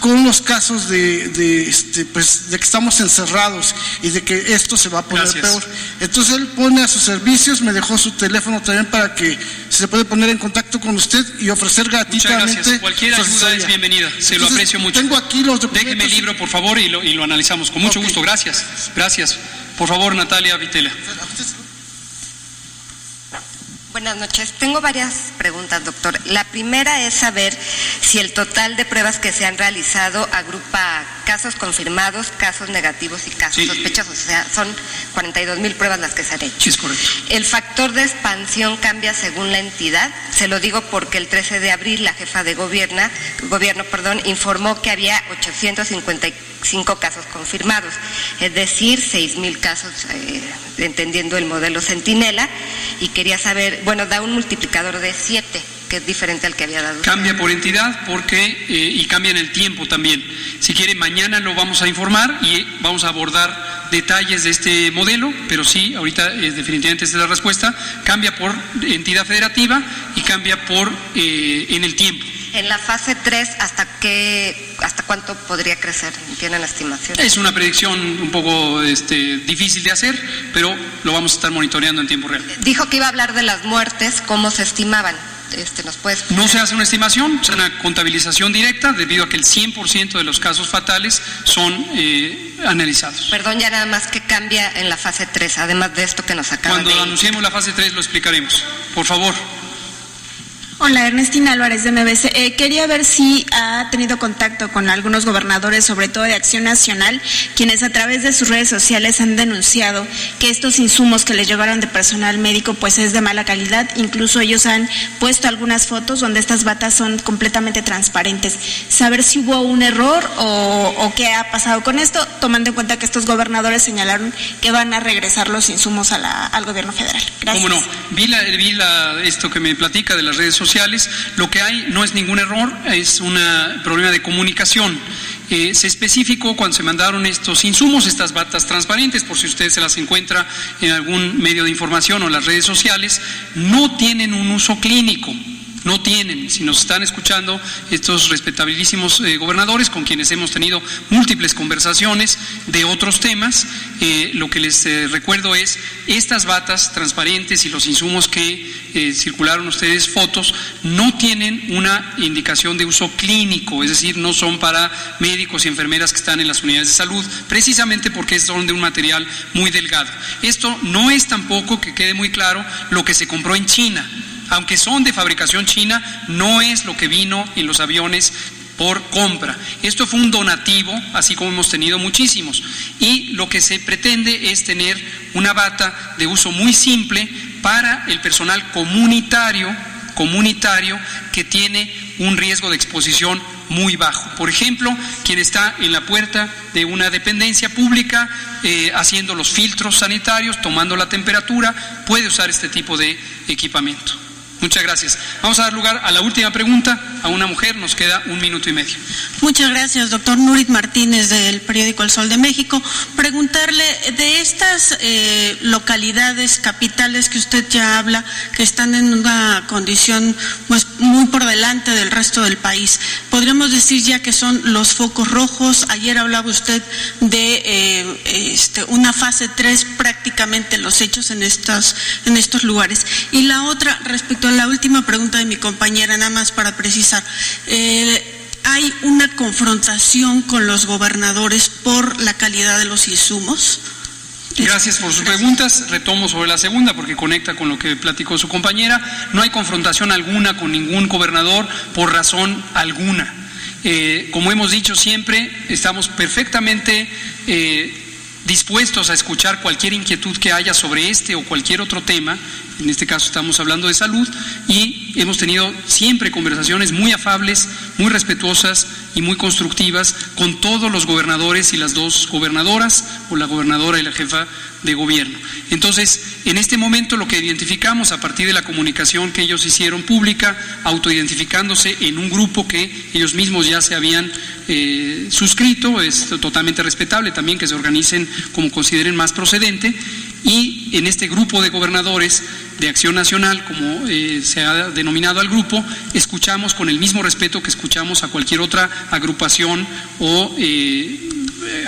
con los casos de que estamos encerrados y de que esto se va a poner peor. Entonces él pone a sus servicios, me dejó su teléfono también para que se puede poner en contacto con usted y ofrecer gratuitamente. Muchas gracias. Cualquier ayuda es bienvenida. Se lo aprecio mucho. Tengo aquí los documentos. Déjeme el libro, por favor, y lo analizamos. Con mucho gusto. Gracias. Gracias. Por favor, Natalia Vitela. Buenas noches. Tengo varias preguntas, doctor. La primera es saber si el total de pruebas que se han realizado agrupa casos confirmados, casos negativos y casos sospechosos. O sea, son 42,000 pruebas las que se han hecho. Sí, es correcto. ¿El factor de expansión cambia según la entidad? Se lo digo porque el 13 de abril la jefa de gobierno, informó que había 855 casos confirmados, es decir, 6,000 casos, entendiendo el modelo Centinela, y quería saber, da un multiplicador de 7, que es diferente al que había dado. Cambia por entidad porque y cambia en el tiempo también. Si quiere, mañana lo vamos a informar y vamos a abordar detalles de este modelo, pero sí, ahorita definitivamente esta es la respuesta. Cambia por entidad federativa y cambia por en el tiempo. En la fase 3, ¿hasta cuánto podría crecer? ¿Tienen estimación? Es una predicción un poco difícil de hacer, pero lo vamos a estar monitoreando en tiempo real. Dijo que iba a hablar de las muertes, ¿cómo se estimaban? ¿Nos puede explicar? No se hace una estimación, es una contabilización directa, debido a que el 100% de los casos fatales son analizados. Perdón, ya nada más, que cambia en la fase 3, además de esto que nos acaba de decir. Cuando anunciemos la fase 3 lo explicaremos. Por favor. Hola, Ernestina Álvarez de MBC. Quería ver si ha tenido contacto con algunos gobernadores, sobre todo de Acción Nacional, quienes a través de sus redes sociales han denunciado que estos insumos que les llevaron de personal médico pues es de mala calidad. Incluso ellos han puesto algunas fotos donde estas batas son completamente transparentes. Saber si hubo un error o qué ha pasado con esto, tomando en cuenta que estos gobernadores señalaron que van a regresar los insumos al gobierno federal. Gracias. ¿Cómo no? Vi esto que me platica de las redes sociales. Lo que hay no es ningún error, es un problema de comunicación. Se especificó cuando se mandaron estos insumos, estas batas transparentes, por si usted se las encuentra en algún medio de información o en las redes sociales, no tienen un uso clínico. No tienen. Si nos están escuchando estos respetabilísimos gobernadores con quienes hemos tenido múltiples conversaciones de otros temas, lo que les recuerdo es estas batas transparentes y los insumos que circularon ustedes fotos no tienen una indicación de uso clínico, es decir, no son para médicos y enfermeras que están en las unidades de salud, precisamente porque son de un material muy delgado. Esto no es tampoco, que quede muy claro, lo que se compró en China. Aunque son de fabricación china, no es lo que vino en los aviones por compra. Esto fue un donativo, así como hemos tenido muchísimos. Y lo que se pretende es tener una bata de uso muy simple para el personal comunitario que tiene un riesgo de exposición muy bajo. Por ejemplo, quien está en la puerta de una dependencia pública haciendo los filtros sanitarios, tomando la temperatura, puede usar este tipo de equipamiento. Muchas gracias. Vamos a dar lugar a la última pregunta, a una mujer, nos queda 1 minuto y medio. Muchas gracias, doctor. Nurit Martínez, del periódico El Sol de México. Preguntarle, de estas localidades capitales que usted ya habla, que están en una condición pues muy por delante del resto del país, podríamos decir ya que son los focos rojos. Ayer hablaba usted de una fase 3, prácticamente los hechos en estos lugares. Y la otra, respecto a la última pregunta de mi compañera, nada más para precisar, ¿hay una confrontación con los gobernadores por la calidad de los insumos? Gracias por sus preguntas. Retomo sobre la segunda porque conecta con lo que platicó su compañera. No hay confrontación alguna con ningún gobernador por razón alguna. Como hemos dicho siempre, estamos perfectamente dispuestos a escuchar cualquier inquietud que haya sobre este o cualquier otro tema. En este caso estamos hablando de salud, y hemos tenido siempre conversaciones muy afables, muy respetuosas y muy constructivas con todos los gobernadores y las dos gobernadoras, o la gobernadora y la jefa de gobierno. Entonces, en este momento lo que identificamos a partir de la comunicación que ellos hicieron pública, autoidentificándose en un grupo que ellos mismos ya se habían suscrito, es totalmente respetable también que se organicen como consideren más procedente, y en este grupo de gobernadores de Acción Nacional, como se ha denominado al grupo, escuchamos con el mismo respeto que escuchamos a cualquier otra agrupación o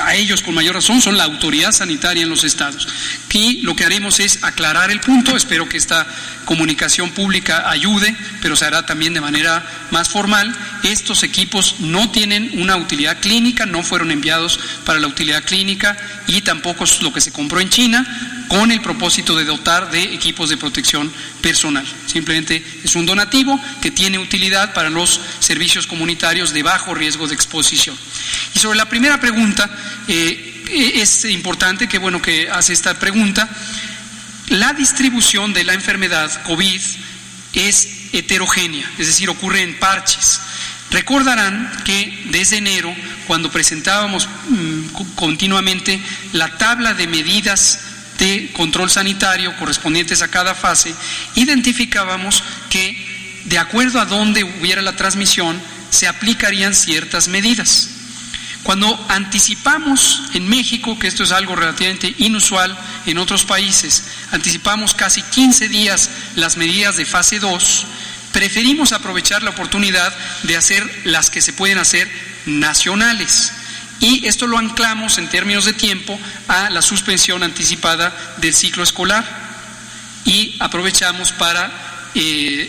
a ellos con mayor razón, son la autoridad sanitaria en los estados. Y lo que haremos es aclarar el punto. Espero que esta comunicación pública ayude, pero se hará también de manera más formal. Estos equipos no tienen una utilidad clínica, no fueron enviados para la utilidad clínica, y tampoco es lo que se compró en China con el propósito de dotar de equipos de protección personal. Simplemente es un donativo que tiene utilidad para los servicios comunitarios de bajo riesgo de exposición. Y sobre la primera pregunta, es importante, que bueno que hace esta pregunta. La distribución de la enfermedad COVID es heterogénea, es decir, ocurre en parches. Recordarán que desde enero, cuando presentábamos continuamente la tabla de medidas de control sanitario correspondientes a cada fase, identificábamos que de acuerdo a donde hubiera la transmisión se aplicarían ciertas medidas. Cuando anticipamos en México, que esto es algo relativamente inusual en otros países, anticipamos casi 15 días las medidas de fase 2, preferimos aprovechar la oportunidad de hacer las que se pueden hacer nacionales. Y esto lo anclamos en términos de tiempo a la suspensión anticipada del ciclo escolar, y aprovechamos para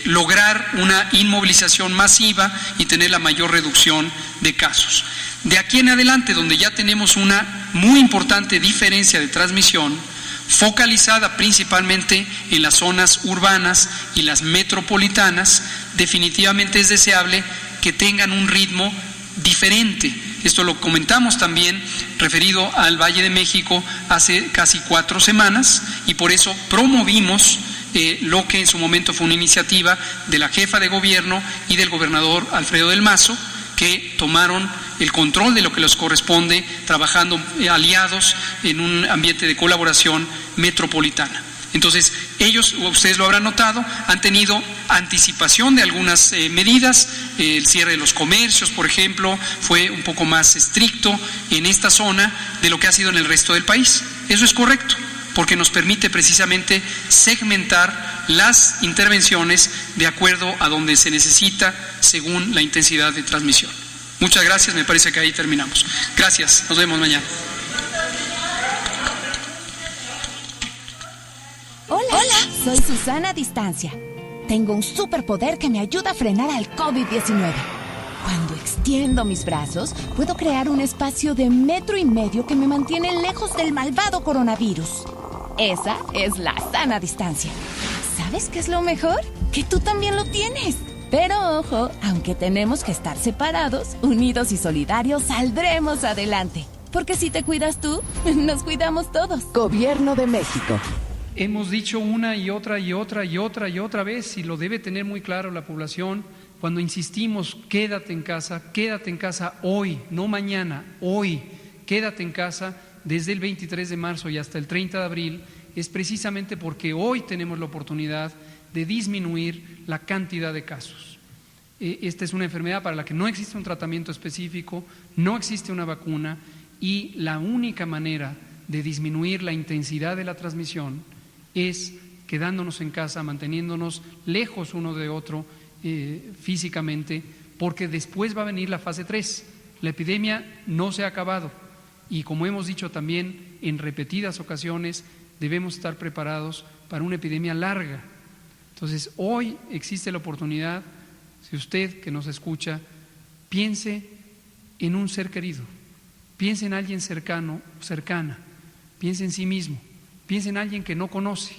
lograr una inmovilización masiva y tener la mayor reducción de casos. De aquí en adelante, donde ya tenemos una muy importante diferencia de transmisión, focalizada principalmente en las zonas urbanas y las metropolitanas, definitivamente es deseable que tengan un ritmo diferente. Esto lo comentamos también referido al Valle de México hace casi 4 semanas, y por eso promovimos lo que en su momento fue una iniciativa de la jefa de gobierno y del gobernador Alfredo del Mazo, que tomaron el control de lo que les corresponde, trabajando aliados en un ambiente de colaboración metropolitana. Entonces, ellos, ustedes lo habrán notado, han tenido anticipación de algunas medidas. El cierre de los comercios, por ejemplo, fue un poco más estricto en esta zona de lo que ha sido en el resto del país. Eso es correcto, porque nos permite precisamente segmentar las intervenciones de acuerdo a donde se necesita según la intensidad de transmisión. Muchas gracias, me parece que ahí terminamos. Gracias, nos vemos mañana. Hola, soy Susana a distancia. Tengo un superpoder que me ayuda a frenar al COVID-19. Cuando extiendo mis brazos, puedo crear un espacio de 1,5 metros que me mantiene lejos del malvado coronavirus. Esa es la sana distancia. ¿Sabes qué es lo mejor? Que tú también lo tienes. Pero ojo, aunque tenemos que estar separados, unidos y solidarios, saldremos adelante. Porque si te cuidas tú, nos cuidamos todos. Gobierno de México. Hemos dicho una y otra y otra y otra y otra vez, y lo debe tener muy claro la población, cuando insistimos, quédate en casa hoy, no mañana, hoy, quédate en casa desde el 23 de marzo y hasta el 30 de abril, es precisamente porque hoy tenemos la oportunidad de disminuir la cantidad de casos. Esta es una enfermedad para la que no existe un tratamiento específico, no existe una vacuna, y la única manera de disminuir la intensidad de la transmisión es quedándonos en casa, manteniéndonos lejos uno de otro físicamente, porque después va a venir la fase 3. La epidemia no se ha acabado, y como hemos dicho también en repetidas ocasiones, debemos estar preparados para una epidemia larga. Entonces, hoy existe la oportunidad, si usted que nos escucha, piense en un ser querido, piense en alguien cercano, cercana, piense en sí mismo, piense en alguien que no conoce,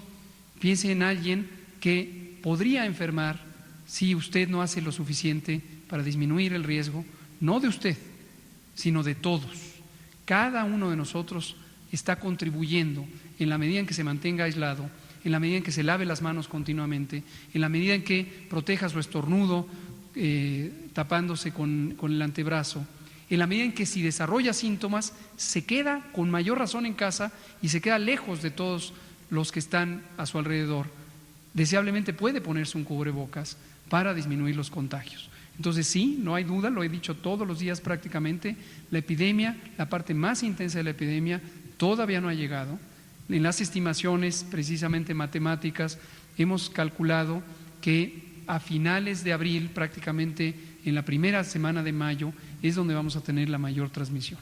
piense en alguien que podría enfermar si usted no hace lo suficiente para disminuir el riesgo no de usted, sino de todos. Cada uno de nosotros está contribuyendo en la medida en que se mantenga aislado, en la medida en que se lave las manos continuamente, en la medida en que proteja su estornudo tapándose con el antebrazo, en la medida en que si desarrolla síntomas se queda con mayor razón en casa y se queda lejos de todos los que están a su alrededor. Deseablemente puede ponerse un cubrebocas para disminuir los contagios. Entonces sí, no hay duda, lo he dicho todos los días prácticamente, la epidemia, la parte más intensa de la epidemia todavía no ha llegado. En las estimaciones precisamente matemáticas hemos calculado que a finales de abril, prácticamente en la primera semana de mayo, es donde vamos a tener la mayor transmisión.